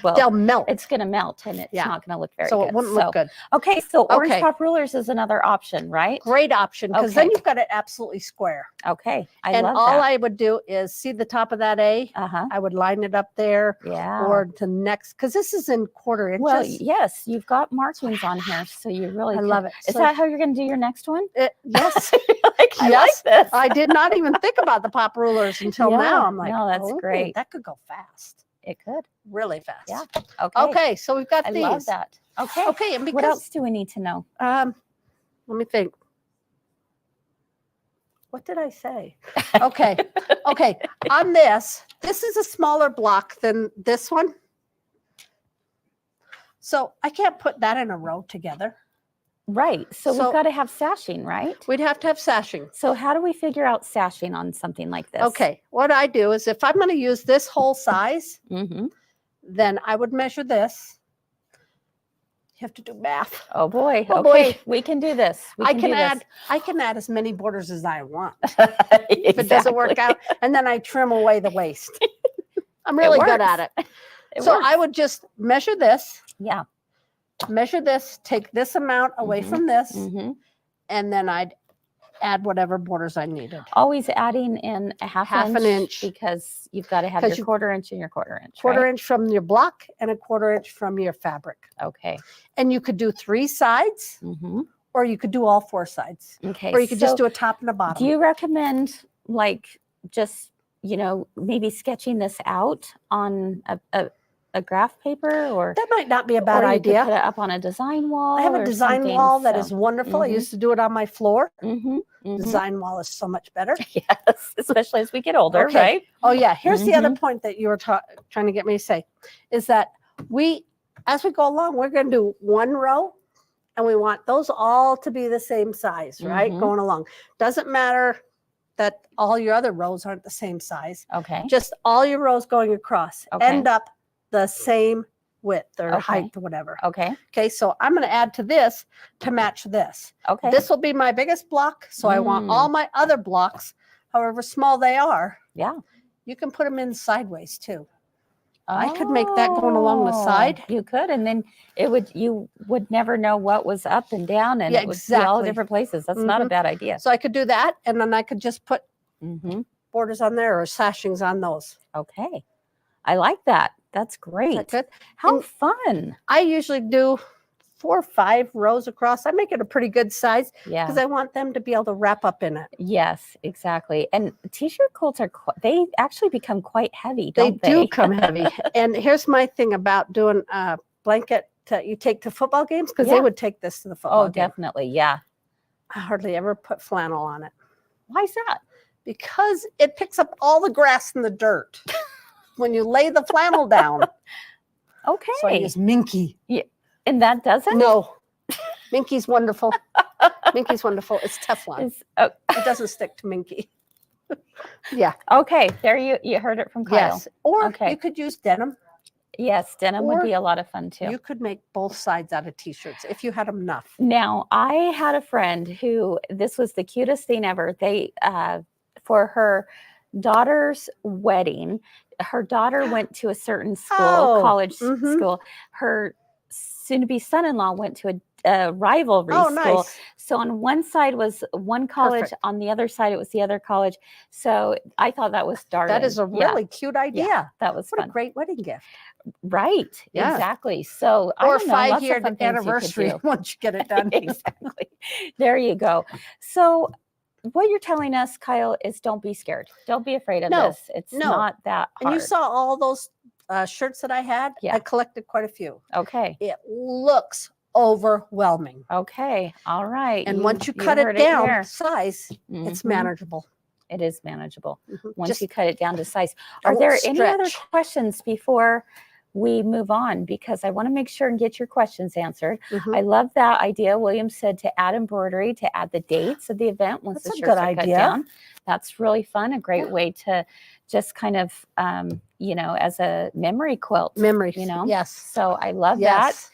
A: well,
C: they'll melt.
A: it's going to melt and it's
C: Yeah.
A: not going to look very
C: So
A: good.
C: it wouldn't look good.
A: Okay, so orange
C: Okay.
A: pop rulers is another option, right?
C: Great option because then
A: Okay.
C: you've got it absolutely square.
A: Okay, I
C: And
A: love
C: all
A: that.
C: I would do is see the top of that A.
A: Uh-huh.
C: I would line it up there
A: Yeah.
C: or the next, because this is in quarter inches.
A: Well, yes, you've got markings on here, so you really
C: I
A: can-
C: love it.
A: Is
C: So-
A: that how you're going to do your next one?
C: Yes.
A: I
C: Yes.
A: like this.
C: I did not even think about the pop rulers until
A: Yeah,
C: now. I'm like,
A: no, that's
C: "Oh,
A: great.
C: That could go fast.
A: It could.
C: really fast.
A: Yeah. Okay.
C: Okay, so we've got
A: I
C: these.
A: love that. Okay.
C: Okay, and because
A: What else do we need to know?
C: let me think. What did I say? Okay. Okay. On this is a smaller block than this one. So I can't put that in a row together.
A: Right. So
C: So-
A: we've got to have sashing, right?
C: We'd have to have sashing.
A: So how do we figure out sashing on something like this?
C: Okay. What I do is if I'm going to use this whole size,
A: Mm-hmm.
C: then I would measure this. You have to do math.
A: Oh boy.
C: Oh,
A: Okay.
C: boy.
A: We can do this. We
C: I
A: can
C: can
A: do
C: add I can add as many borders as I want.
A: this.
C: If it doesn't work out, and then I trim away the waist. I'm really good at it. So I would just measure this,
A: Yeah.
C: measure this, take this amount away
A: Mhm.
C: from this,
A: Mm-hmm.
C: and then I'd add whatever borders I needed.
A: Always adding in a half
C: an inch.
A: because you've got to have
C: 'Cause
A: your
C: you-
A: quarter inch and your quarter inch.
C: Quarter
A: right?
C: inch from your block and a quarter inch from your fabric.
A: Okay.
C: And you could do 3 sides,
A: Mm-hmm.
C: or you could do all 4 sides,
A: Okay.
C: or you could just
A: so
C: do a top and a bottom.
A: do you recommend like just, maybe sketching this out on a graph paper or
C: That might not be a bad
A: or you could
C: idea.
A: put it up on a design wall?
C: I have a
A: or
C: design
A: something,
C: wall that
A: so-
C: is wonderful. I
A: Mhm.
C: used to do it on my floor.
A: Mhm, mhm.
C: Design wall is so much better.
A: Yes, especially as we get older,
C: Okay.
A: right?
C: Oh yeah, here's the other
A: Mhm.
C: point that you were trying to get me to say, is that as we go along, we're going to do 1 row, and we want those all to be the same size, right?
A: Mhm.
C: Going along. Doesn't matter that all your other rows aren't the same size.
A: Okay.
C: Just all your rows going across
A: Okay.
C: end up the same width or
A: Okay.
C: height or whatever.
A: Okay.
C: Okay, so I'm going to add to this to match this.
A: Okay.
C: This will be my biggest block, so I want all my other blocks, however small they are.
A: Yeah.
C: You can put them in sideways too. I could make that going along the
A: Oh,
C: side.
A: You could, and then you would never know what was up and down, and
C: Yeah,
A: it would be all
C: exactly.
A: different places. That's not a
C: Mhm.
A: bad idea.
C: So I could do that, and then I could just put
A: Mm-hmm.
C: borders on there or sashings on those.
A: Okay. I like that. That's
C: Is
A: great.
C: that good?
A: How
C: And-
A: fun.
C: I usually do 4 or 5 rows across. I make it a pretty good size
A: Yeah.
C: because I want them to be able to wrap up in it.
A: Yes, exactly. And t-shirt quilts they actually become quite heavy,
C: They
A: don't
C: do come heavy. And here's my thing about doing a blanket you take to football games, because
A: Yeah.
C: they would take this to the football
A: Oh,
C: game.
A: definitely. Yeah.
C: I hardly ever put flannel on it
A: Why is that?
C: because it picks up all the grass and the dirt when you lay the flannel down.
A: Okay.
C: So I use Minky.
A: And that doesn't?
C: No, Minky's wonderful. Minky's wonderful. It's Teflon. It doesn't stick to Minky. Yeah.
A: Okay. There you heard it from Kyle.
C: Yes. Or
A: Okay.
C: you could use denim.
A: Yes, denim would
C: Or
A: be a lot of fun too.
C: You could make both sides out of t-shirts if you had enough.
A: Now, I had a friend who this was the cutest thing ever. They for her daughter's wedding, her daughter went to a certain school,
C: Oh,
A: college
C: mhm.
A: school. Her soon-to-be son-in-law went to a rivalry
C: Oh,
A: school.
C: nice.
A: So on one side was one college,
C: Perfect.
A: on the other side it was the other college. So I thought that was darling.
C: That is a
A: Yeah,
C: really cute idea.
A: that was
C: What
A: fun.
C: a great wedding gift.
A: Right.
C: Yeah.
A: Exactly. So I
C: Or
A: don't know, lots of
C: 5-year
A: fun things you could
C: anniversary
A: do.
C: once you get it done.
A: Exactly. There you go. So what you're telling us, Kyle, is don't be scared. Don't be afraid of
C: No,
A: this. It's
C: no.
A: not that hard.
C: And you saw all those shirts that I had?
A: Yeah.
C: I collected quite a few.
A: Okay.
C: It looks overwhelming.
A: Okay. All right.
C: And once you cut
A: heard
C: it down
A: here.
C: size, it's
A: Mhm.
C: manageable.
A: It is manageable
C: Mhm.
A: once
C: Just
A: you cut it down to size. Are
C: don't
A: there any other
C: stretch.
A: questions before we move on? Because I want to make sure and get your questions answered.
C: Mhm.
A: I love that idea. William said to add embroidery, to add the dates of the event once
C: That's
A: the
C: a
A: shirts
C: good
A: are cut
C: idea.
A: down. That's really fun. A great
C: Yeah.
A: way to just kind of, as a memory quilt.
C: Memory. Yes.
A: So I love that.
C: Yes.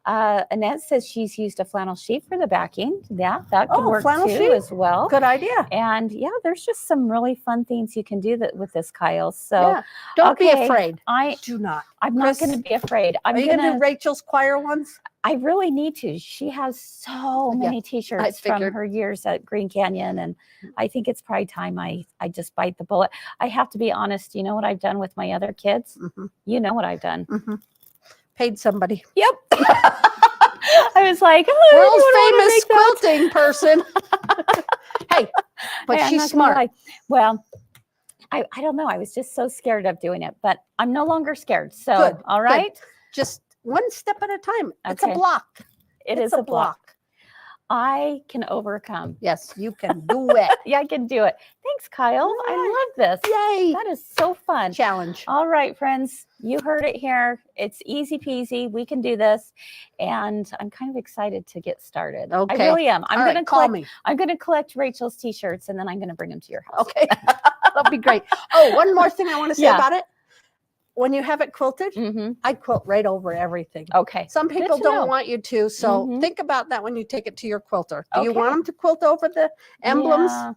A: Annette says she's used a flannel sheet for the backing. Yeah, that could
C: Oh,
A: work
C: flannel
A: too
C: sheet?
A: as well.
C: Good idea.
A: And yeah, there's just some really fun things you can do with this, Kyle. So
C: Yeah. Don't be
A: okay,
C: afraid.
A: I'm
C: Do not.
A: not
C: Kris,
A: going to be afraid.
C: Are you going to do Rachel's choir ones?
A: I really need to. She has so
C: Yeah,
A: many t-shirts from
C: figured.
A: her years at Green Canyon, and I think it's probably time I just bite the bullet. I have to be honest. You know what I've done with my other kids?
C: Mhm.
A: You know what I've done.
C: Mhm. Paid somebody.
A: Yep. I was like, oh,
C: World's famous quilting person. Hey, but
A: I'm
C: she's
A: not gonna
C: smart.
A: lie. Well, I don't know. I was just so scared of doing it, but I'm no longer scared. So,
C: Good,
A: all
C: good.
A: right.
C: Just one step at a time. It's a
A: Okay.
C: block.
A: It
C: It's
A: is a block. I can overcome.
C: Yes, you can do it.
A: Yeah, I can do it. Thanks, Kyle. I love this.
C: Yay.
A: That is so fun.
C: Challenge.
A: All right, friends, you heard it here. It's easy peasy. We can do this. And I'm kind of excited to get started.
C: Okay.
A: I really am. I'm
C: All
A: going
C: right,
A: to
C: call
A: collect
C: me.
A: I'm going to collect Rachel's t-shirts and then I'm going to bring them to your house.
C: Okay. That'll be great. Oh, one more thing I want to say
A: Yeah.
C: about it. When you have it quilted,
A: Mm-hmm.
C: I quilt right over everything.
A: Okay.
C: Some people
A: to
C: don't
A: know.
C: want you to, so
A: Mhm.
C: think about that when you take it to your quilter. Do you
A: Okay.
C: want them to quilt over the emblems?
A: Yeah.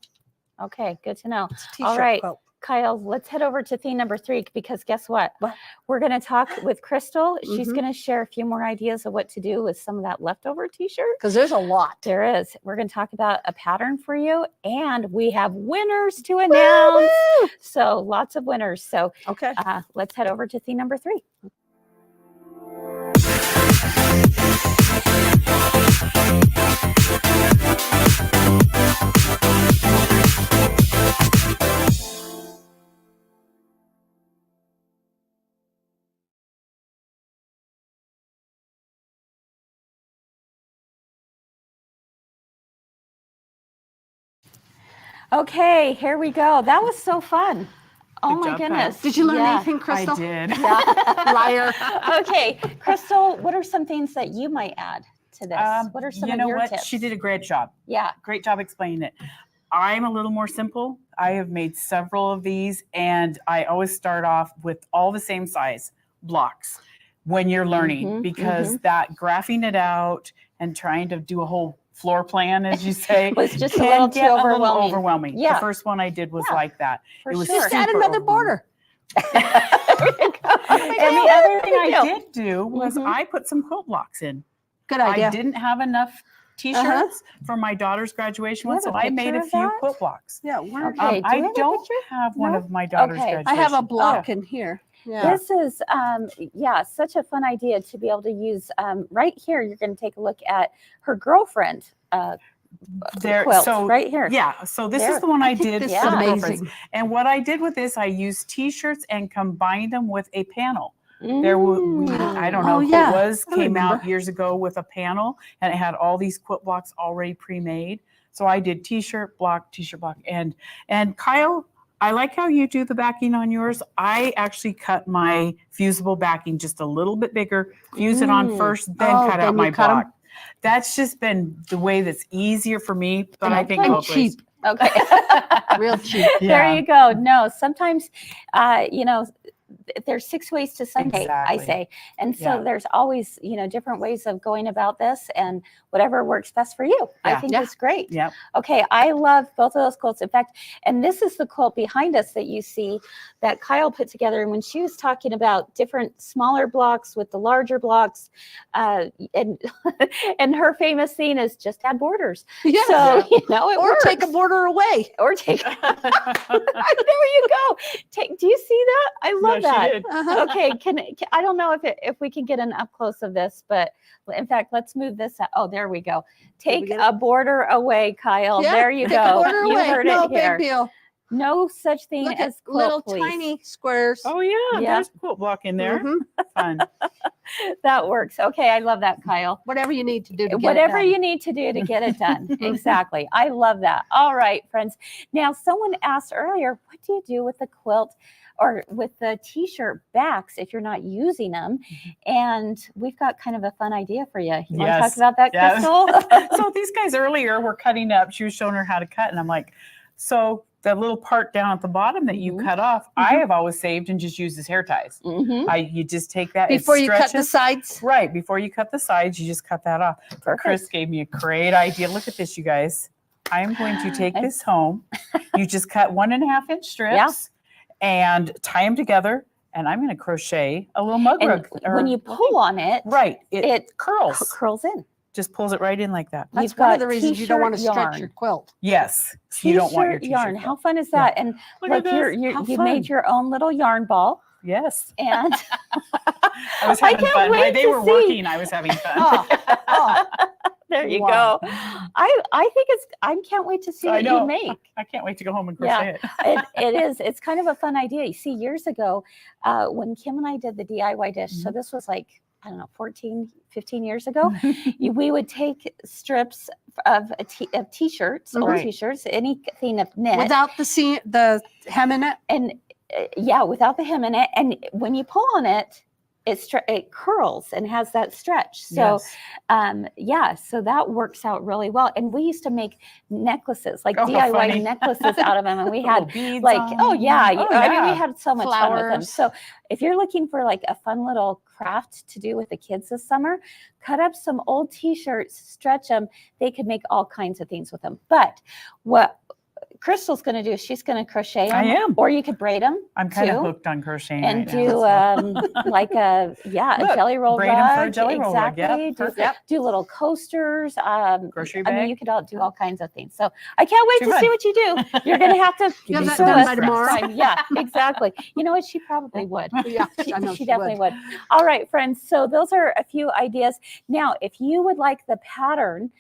A: Okay, good to know.
C: It's a t-shirt
A: All right.
C: quilt.
A: Kyle, let's head over to theme number 3 because guess what?
C: What?
A: We're going to talk with Crystal. She's
C: Mhm.
A: going to share a few more ideas of what to do with some of that leftover t-shirt.
C: Because there's a lot.
A: There is. We're going to talk about a pattern for you, and we have winners to announce.
C: Woo-woo!
A: So lots of winners. So
C: Okay.
A: let's head over to theme number 3. Okay, here we go. That was so fun. Oh
B: Good
A: my
B: job,
A: goodness.
B: Kyle.
C: Did you learn
A: Yeah.
C: anything, Crystal?
B: I did.
A: Yeah.
C: Liar.
A: Okay, Crystal, what are some things that you might add to this? What are some
B: you
A: of
B: know
A: your
B: what?
A: tips?
B: She did a great job.
A: Yeah.
B: Great job explaining it. I'm a little more simple. I have made several of these, and I always start off with all the same size blocks when you're learning,
A: Mhm,
B: because that graphing it out and trying to do a whole floor plan, as you say,
A: Was just a
B: can
A: little too
B: get a little
A: overwhelming.
B: overwhelming.
A: Yeah.
B: The first one I did was
A: Yeah,
B: like that.
A: For
B: It was
A: sure.
C: Just add
B: super
C: another
B: overwhelming.
C: border.
B: And the other thing I did do was
A: Mhm.
B: I put some quilt blocks in.
C: Good idea.
B: I didn't have enough t-shirts for my daughter's graduation
A: Do you
B: one,
A: have
B: so
A: a
B: I made
A: picture
B: a
A: of
B: few
A: that?
B: quilt blocks.
C: Yeah, where,
A: Okay. do you
B: I
A: have a
B: don't
A: picture?
B: have one
A: No?
B: of my daughter's
A: Okay.
B: graduation.
C: I have a block
B: Yeah.
C: in here. Yeah.
A: This is, yeah, such a fun idea to be able to use. Right here, you're going to take a look at her girlfriend
B: There,
A: quilt
B: so
A: right here.
B: yeah, so this
A: There.
B: is the one I
C: think
B: did
C: this
A: is
B: for the girlfriends.
C: amazing.
B: And what I did with this, I used t-shirts and combined them with a panel. There we, I don't know
C: Oh,
B: who
C: yeah.
B: it was,
C: I
B: came out
C: remember.
B: years ago with a panel, and it had all these quilt blocks already pre-made. So I did t-shirt block, and Kyle, I like how you do the backing on yours. I actually cut my fusible backing just a little bit bigger, fuse it on first, then
C: Oh,
B: cut out
C: then
B: my
C: you cut 'em?
B: block. That's just been the way that's easier for me, but I think
A: Okay.
B: both ways.
C: Cheap.
A: Okay.
C: Real cheap.
A: There you go. No, sometimes, you know, there's 6 ways to Sunday, I
B: Exactly.
A: say. And so
B: Yeah.
A: there's always, you know, different ways of going about this and whatever works best for you. I
B: Yeah.
A: think
C: Yeah.
A: it's great.
B: Yep.
A: Okay, I love both of those quilts. In fact, and this is the quilt behind us that you see that Kyle put together. And when she was talking about different smaller blocks with the larger blocks, and and her famous scene is just add borders.
C: Yeah.
A: So you know it
C: or
A: works.
C: take a border away.
A: Or take. There you go. Take. Do you see that? I love
B: No, she
A: that.
B: did.
C: Uh-huh.
A: Okay, I don't know if we can get an up close of this, but in fact, let's move this out. Oh, there we go.
C: Did we
A: Take
C: get
A: a border away, Kyle.
C: Yeah,
A: there you
C: take a
A: go.
C: border
A: You
C: away.
A: heard
C: No
A: it here.
C: big deal.
A: No such thing
C: Look
A: as
C: at
A: quilt,
C: little
A: please.
C: tiny squares.
B: Oh yeah,
A: Yeah.
B: there's quilt block in there.
C: Mhm.
B: Fun.
A: That works. Okay, I love that, Kyle.
C: Whatever you need to do to get
A: Whatever
C: it done.
A: you need to do to get it done. Exactly. I love that. All right, friends. Now, someone asked earlier, what do you do with the quilt or with the t-shirt backs if you're not using them? And we've got kind of a fun idea for you. You want to talk
B: Yes.
A: about that,
B: Yes.
A: Crystal?
B: So these guys earlier were cutting up. She was showing her how to cut, and I'm like, so the little part down at the bottom that you
A: Mhm.
B: cut off, I have always saved and just used as hair ties.
A: Mhm.
B: You just take that it
C: Before you cut the
B: stretches.
C: sides.
B: Right before you cut the sides, you just cut that off.
A: Perfect.
B: Kris gave me a great idea. Look at this, you guys. I am going to take this home. You just cut 1.5-inch strips and tie them together, and I'm going to crochet a little mug
A: And
B: rug.
A: when you pull on it,
B: right, it
A: it
B: curls.
A: curls in.
B: Just pulls it right in like that.
C: That's
A: You've
C: one of
A: got
C: the reasons you don't want to
A: t-shirt
C: stretch
A: yarn.
C: your quilt.
B: Yes, you don't want your
A: T-shirt
B: t-shirt
A: yarn.
B: cut.
A: How fun is
B: Yeah.
A: that? And
B: Look
A: look,
B: at this.
A: you
B: How
A: made
B: fun.
A: your own little yarn ball.
B: Yes,
A: And
B: I was
A: I
B: having
A: can't
B: fun.
A: wait
B: While they
A: to
B: were
A: see.
B: working, I was having fun.
C: Oh,
A: There you
C: Wow.
A: go. I think I can't wait to see
B: I
A: what you
B: know.
A: make.
B: I can't wait to go home and
A: Yeah.
B: crochet it.
A: It is. It's kind of a fun idea. You see, years ago, when Kim and I did the DIY dish, so this was like, I don't know, 14, 15 years ago, we would take strips of t-shirts, old
B: Right.
A: t-shirts, anything of knit.
C: Without the hem in it.
A: And yeah, without the hem in it. And when you pull on it, it curls and has that stretch. So, yeah, so that works out really well. And we used to make necklaces, like DIY
B: funny.
A: necklaces out of them. And we
B: Little
A: had
B: beads
A: like,
B: on
A: oh yeah,
B: them.
A: I mean, we had so much fun with them.
C: Flowers.
A: So if you're looking for like a fun little craft to do with the kids this summer, cut up some old t-shirts, stretch them. They could make all kinds of things with them. But what Crystal's going to do is she's going to crochet them.
B: I am.
A: Or you could braid them.
B: I'm kind
A: too,
B: of hooked on crocheting
A: and
B: right
A: do
B: now, so.
A: like a
B: Look,
A: jelly roll
B: braid 'em for a
A: rug.
B: jelly roll rug.
A: Exactly.
B: Yep,
A: do,
B: perfect.
A: do little coasters.
B: Grocery
A: I mean,
B: bag.
A: you could all do all kinds of things. So I can't wait
B: Too
A: to see
B: fun.
A: what you do. You're going to have to
B: Give
C: me
A: show
C: some done
A: us
C: by
A: next
C: tomorrow.
A: time. Yeah, exactly. You know what? She probably would.
C: Yeah,
A: She,
C: I know
A: she definitely
C: would.
A: would. All right, friends. So those are a few ideas. Now, if you would like the pattern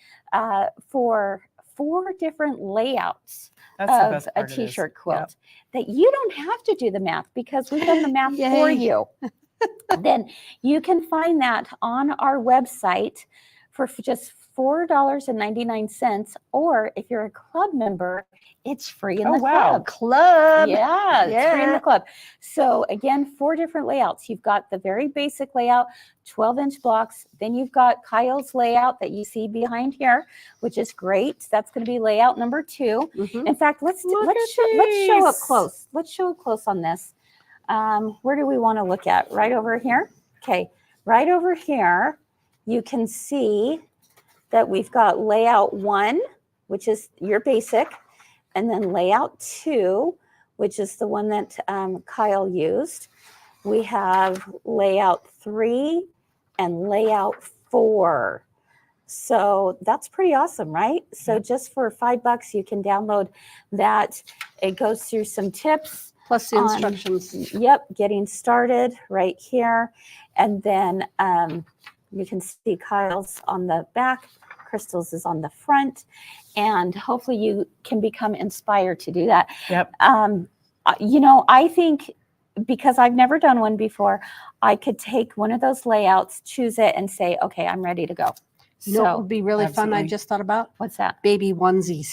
A: for 4 different layouts
B: That's the
A: of
B: best
A: a
B: part of this.
A: t-shirt
B: Yep.
A: quilt, that you don't have to do the math because we've done the math for
C: Yay.
A: you, then you can find that on our website for just $4.99. Or if you're a club member, it's free in
B: Oh,
A: the
B: wow.
A: club.
C: Club.
A: Yeah, it's free in
C: Yeah.
A: the club. So again, 4 different layouts. You've got the very basic layout, 12-inch blocks. Then you've got Kyle's layout that you see behind here, which is great. That's going to be layout number 2.
C: Mhm.
A: In fact, let's show up
B: these.
A: close. Let's show up close on this. Where do we want to look at? Right over here. Okay, right over here, you can see that we've got layout 1, which is your basic, and then layout 2, which is the one that Kyle used. We have layout 3 and layout 4. So that's pretty awesome, right? So just for $5, you can download that. It goes through some tips.
C: Plus the
A: on-
C: instructions.
A: Yep, getting started right here. And then you can see Kyle's on the back, Crystal's is on the front, and hopefully you can become inspired to do that.
B: Yep.
A: You know, I think because I've never done one before, I could take one of those layouts, choose it, and say, okay, I'm ready to go.
C: You know what
A: So
C: would be really fun? I
B: absolutely.
C: just thought about
A: what's that?
C: baby onesies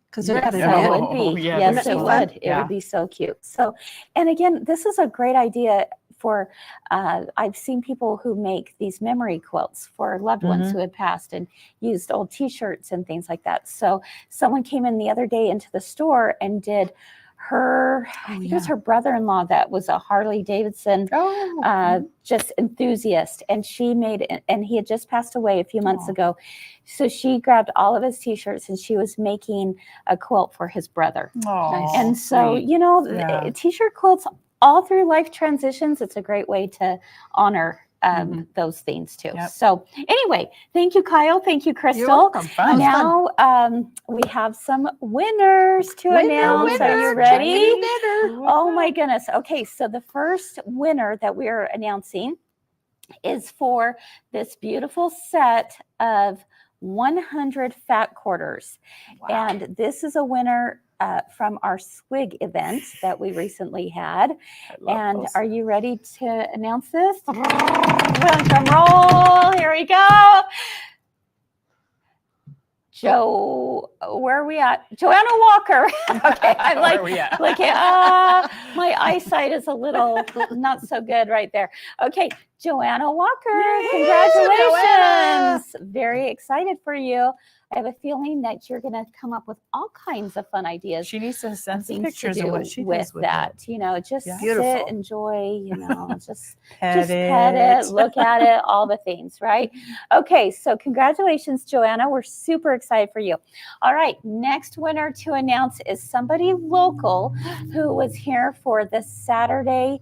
C: because they're
A: Yes,
C: kind
A: it
C: of
B: Oh,
A: would be.
B: yeah,
A: Yes,
C: they're
A: it
C: so
A: would.
C: fun.
A: It
B: Yeah.
A: would be so cute. So, and again, this is a great idea for, I've seen people who make these memory quilts for loved ones who had passed and used old t-shirts and things like that. So someone came in the other day into the store and did her, I think it was her brother-in-law that was a Harley Davidson just enthusiast, and she made it, and he had just passed away a few months ago. So she grabbed all of his t-shirts and she was making a quilt for his brother.
B: Oh,
A: And so,
B: sweet.
A: you know,
B: Yeah.
A: t-shirt quilts all through life transitions, it's a great way to honor those things too.
B: Yep.
A: So anyway, thank you, Kyle. Thank you, Crystal.
B: welcome. Fun.
A: Now we have some winners to announce. Are you ready? Oh my goodness. Okay, so the first winner that we are announcing is for this beautiful set of 100 fat quarters. And this is a winner from our swig event that we recently had. And
B: those.
A: are you ready to announce this? Drum roll. Here we go. Where are we at? Joanna Walker. Okay, I'm like,
B: Where are we at?
A: my eyesight is a little not so good right there. Okay, Joanna Walker,
B: Yay,
A: congratulations. Very excited for you. I have a feeling that you're going to come up with all kinds of fun ideas.
B: She needs to send some
A: things
B: pictures
A: to
B: of
A: do
B: what she
A: with
B: does with
A: that.
B: it.
A: You know, just
B: Yeah.
A: sit,
C: Beautiful.
A: enjoy, you know, just
B: Pet
A: pet it, look at it, all the things, right? Okay, so congratulations, Joanna. We're super excited for you. All right, next winner to announce is somebody local who was here for the Saturday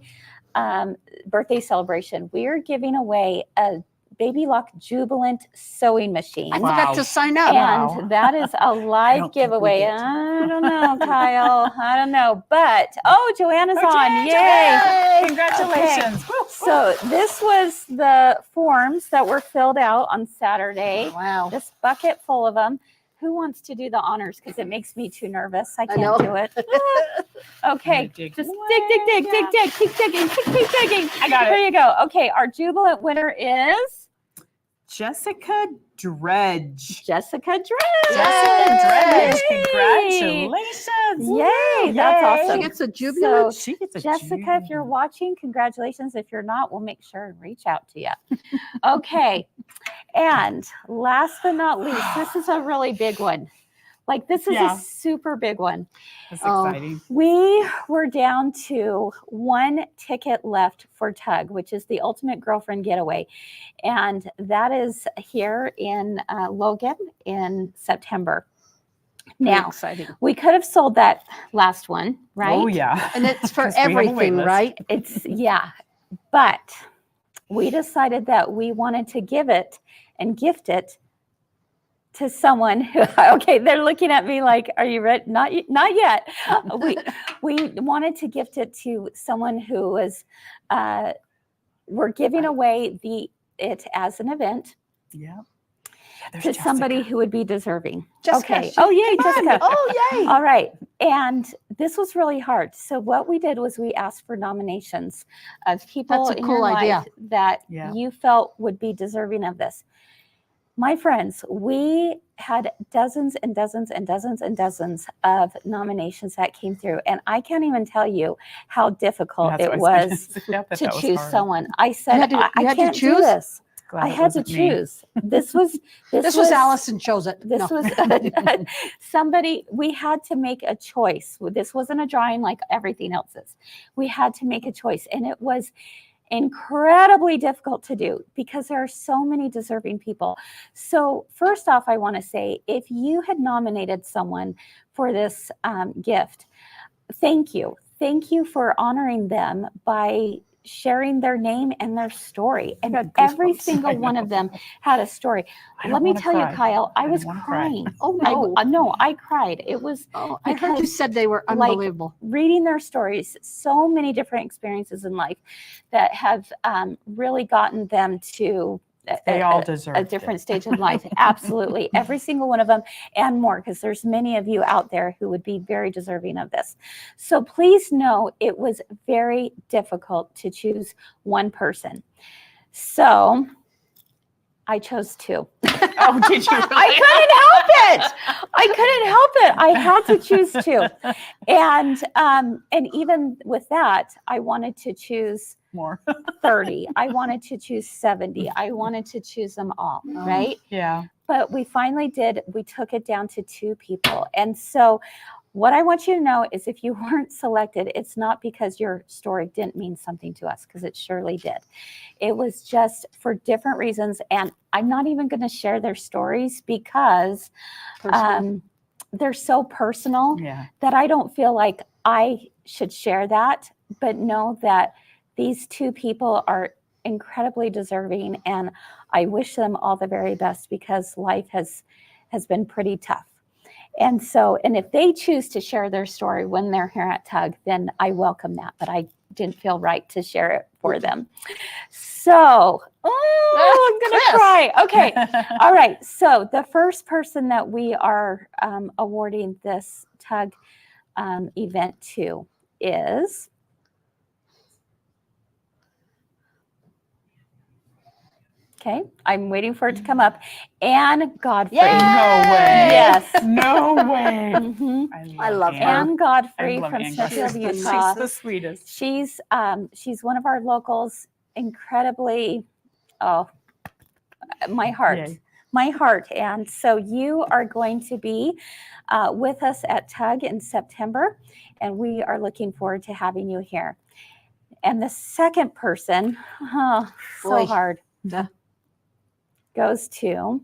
A: birthday celebration. We are giving away a Baby Lock Jubilant sewing machine.
C: I forgot to sign up.
A: And
B: Wow.
A: that is a live
B: don't think we
A: giveaway.
B: did.
A: I don't know, Kyle. I don't know. But, Joanna's
B: Oh,
A: on.
B: Jan,
A: Yay.
B: Congratulations. Woo, woo.
A: So this was the forms that were filled out on Saturday.
C: Wow.
A: This bucket full of them. Who wants to do the honors? Because it makes me too nervous. I
C: know.
A: can't do it. Okay,
B: dig
A: just
B: away,
A: dig, keep digging, keep digging.
B: I got
A: Here
B: it.
A: you go. Okay, our jubilant winner is
B: Jessica Dredge.
A: Jessica Dredge.
B: Jessica Dredge.
A: Yay.
B: Congratulations.
A: Yay, that's
B: Yay.
A: awesome.
C: She gets a jubilant.
A: So,
B: She gets a
A: Jessica, if you're
B: jubilant.
A: watching, congratulations. If you're not, we'll make sure and reach out to you. Okay. And last but not least, this is a really big one. Like, this is
B: Yeah.
A: a super big one.
B: That's
C: Oh.
B: exciting.
A: We were down to one ticket left for Tug, which is the Ultimate Girlfriend Getaway. And that is here in Logan in September.
C: Very
A: Now,
C: exciting.
A: we could have sold that last one, right?
B: Oh, yeah.
C: And it's for
B: 'Cause we have a wait
C: everything,
B: list.
C: right?
A: It's, yeah. But we decided that we wanted to give it and gift it to someone who, okay, they're looking at me like, are you ready? Not yet. We wanted to gift it to someone who was, we're giving away it as an event
B: Yeah. There's
A: to somebody
B: Jessica.
A: who would be deserving.
C: Jessica,
A: Okay.
C: she-
A: Oh, yay,
C: come on.
A: Jessica.
C: Oh, yay.
A: All right. And this was really hard. So what we did was we asked for nominations of people
C: That's a
A: in
C: cool
A: your
C: idea.
A: life that
B: Yeah.
A: you felt would be deserving of this. My friends, we had dozens and dozens and dozens and dozens of nominations that came through. And I can't even tell you how difficult
B: That's
A: it
B: what I
A: was
B: said. Yeah,
A: to
B: that was
A: choose
B: hard.
A: someone. I said,
C: had to-
A: I
C: you had to
A: can't do
C: choose?
A: this.
B: Glad
A: I
B: it
A: had to
B: wasn't me.
A: choose. This was
C: This was Allison chose it.
A: This
C: No.
A: was somebody, we had to make a choice. This wasn't a drawing like everything else is. We had to make a choice. And it was incredibly difficult to do because there are so many deserving people. So first off, I want to say, if you had nominated someone for this gift, thank you. Thank you for honoring them by sharing their name and their story. And
C: got
A: every
C: goosebumps.
A: single
B: I
A: one
B: know.
A: of them had a story.
B: I don't
A: Let me
B: wanna
A: tell you,
B: cry.
A: Kyle, I
B: don't
A: was
B: wanna cry.
A: crying.
C: Oh, no.
A: No, I cried. It was
C: Oh, I heard you
A: because,
C: said they were
A: like,
C: unbelievable.
A: reading their stories, so many different experiences in life that have really gotten them to
B: They all deserve
A: a different stage of life. Absolutely. Every single one of them and more, because there's many of you out there who would be very deserving of this. So please know it was very difficult to choose one person. So I chose two.
B: Oh, did you really?
A: I couldn't help it. I had to choose two. And even with that, I wanted to choose
B: More.
A: 30. I wanted to choose 70. I wanted to choose them all, right?
B: Yeah.
A: But we finally did. We took it down to two people. And so what I want you to know is if you weren't selected, it's not because your story didn't mean something to us, because it surely did. It was just for different reasons. And I'm not even going to share their stories because they're so personal
B: Yeah.
A: that I don't feel like I should share that, but know that these two people are incredibly deserving, and I wish them all the very best because life has been pretty tough. And so, and if they choose to share their story when they're here at Tug, then I welcome that, but I didn't feel right to share it for them. So, I'm going to
C: Kris.
A: cry. Okay. All right. So the first person that we are awarding this Tug event to is okay. I'm waiting for it to come up. Anne Godfrey.
C: Yay!
B: No way.
A: Yes.
B: No way.
A: Mhm.
C: I love her.
A: Anne Godfrey
B: I love
A: from
B: Ann
A: Smithfield,
B: Godfrey.
A: Utah.
B: She's the sweetest.
A: She's one of our locals. Incredibly, my heart.
B: Yay.
A: My heart. And so you are going to be with us at Tug in September, and we are looking forward to having you here. And the second person, so
C: Boy.
A: hard,
C: Duh.
A: goes to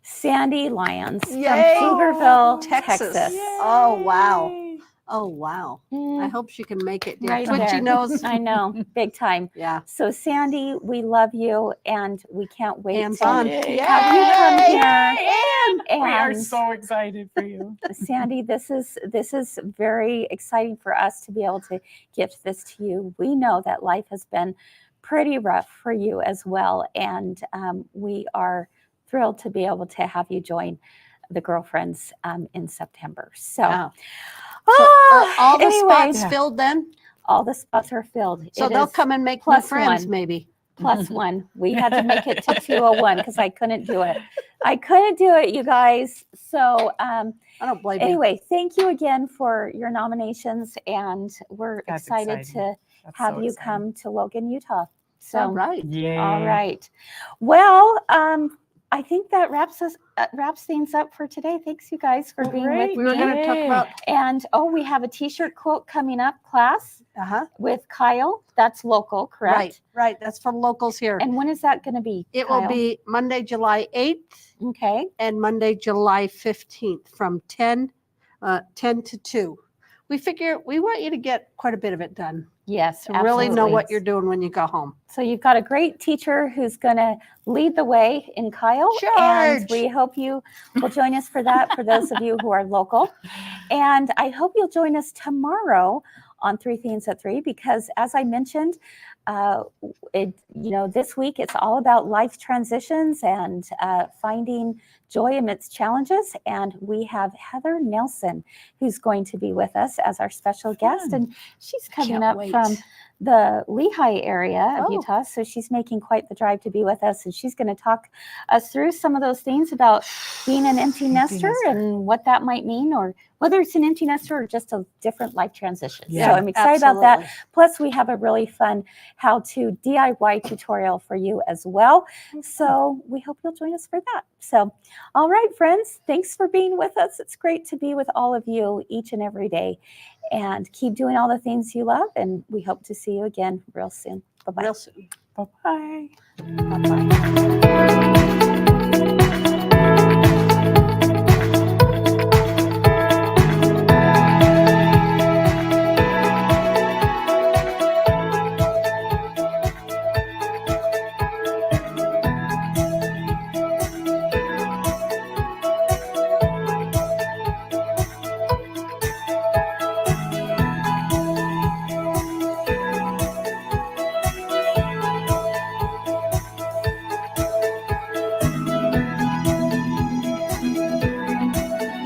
A: Sandy Lyons
C: Yay.
A: from Pflugerville,
C: Texas.
A: Texas.
C: Oh, wow. Oh, wow. I
A: Mm,
C: hope she can make it. Dear.
A: right
C: Twitchy
A: there.
C: nose.
A: I know, big time.
C: Yeah.
A: So Sandy, we love you, and we can't wait
C: Hands
A: to
C: on.
A: have you come
B: Yay!
A: here.
B: We are
A: And
B: so excited for you.
A: Sandy, this is very exciting for us to be able to gift this to you. We know that life has been pretty rough for you as well, and we are thrilled to be able to have you join the girlfriends in September. So,
C: Wow. So are all the
A: anyway,
C: spots filled then?
A: all the spots are filled.
C: So
A: It
C: they'll
A: is
C: come and make new
A: plus
C: friends,
A: one.
C: maybe.
A: plus one. We had to make it to 201 because I couldn't do it. I couldn't do it, you guys. So
C: I don't blame you.
A: anyway, thank you again for your nominations, and we're
B: That's
A: excited
B: exciting.
A: to
B: That's
A: have
B: so
A: you
B: exciting.
A: come to Logan, Utah. So
C: All right.
B: Yay.
A: all right. Well, I think that wraps things up for today. Thanks, you guys, for being with
B: Great.
C: We were
A: me.
C: going to talk
B: Yay.
C: about,
A: And we have a T-shirt quote coming up, class, with Kyle. That's local, correct?
C: right. That's for locals here.
A: And when is that going to be?
C: It will
A: Kyle?
C: be Monday, July 8th
A: Okay.
C: and Monday, July 15th from 10 to 2. We figure we want you to get quite a bit of it done
A: Yes,
C: to really know what
A: absolutely.
C: you're doing when you go home.
A: So you've got a great teacher who's going to lead the way in Kyle. And
C: Charge!
A: we hope you will join us for that, for those of you who are local. And I hope you'll join us tomorrow on 3 Themes at 3, because as I mentioned, this week it's all about life transitions and finding joy amidst challenges. And we have Heather Nelson, who's going to be with us as our special guest. And she's coming
C: Can't
A: up
C: wait.
A: from the Lehigh area of
C: Oh.
A: Utah. So she's making quite the drive to be with us. And she's going to talk us through some of those things about being an empty nester and what that might mean, or whether it's an empty nester or just a different life transition.
B: Yeah,
A: So I'm excited about that.
C: Absolutely.
A: Plus, we have a really fun how-to DIY tutorial for you as well. So we hope you'll join us for that. So, all right, friends, thanks for being with us. It's great to be with all of you each and every day. And keep doing all the things you love. And we hope to see you again real soon. Bye-bye.
C: Real soon.
B: Bye-bye.
C: Bye-bye.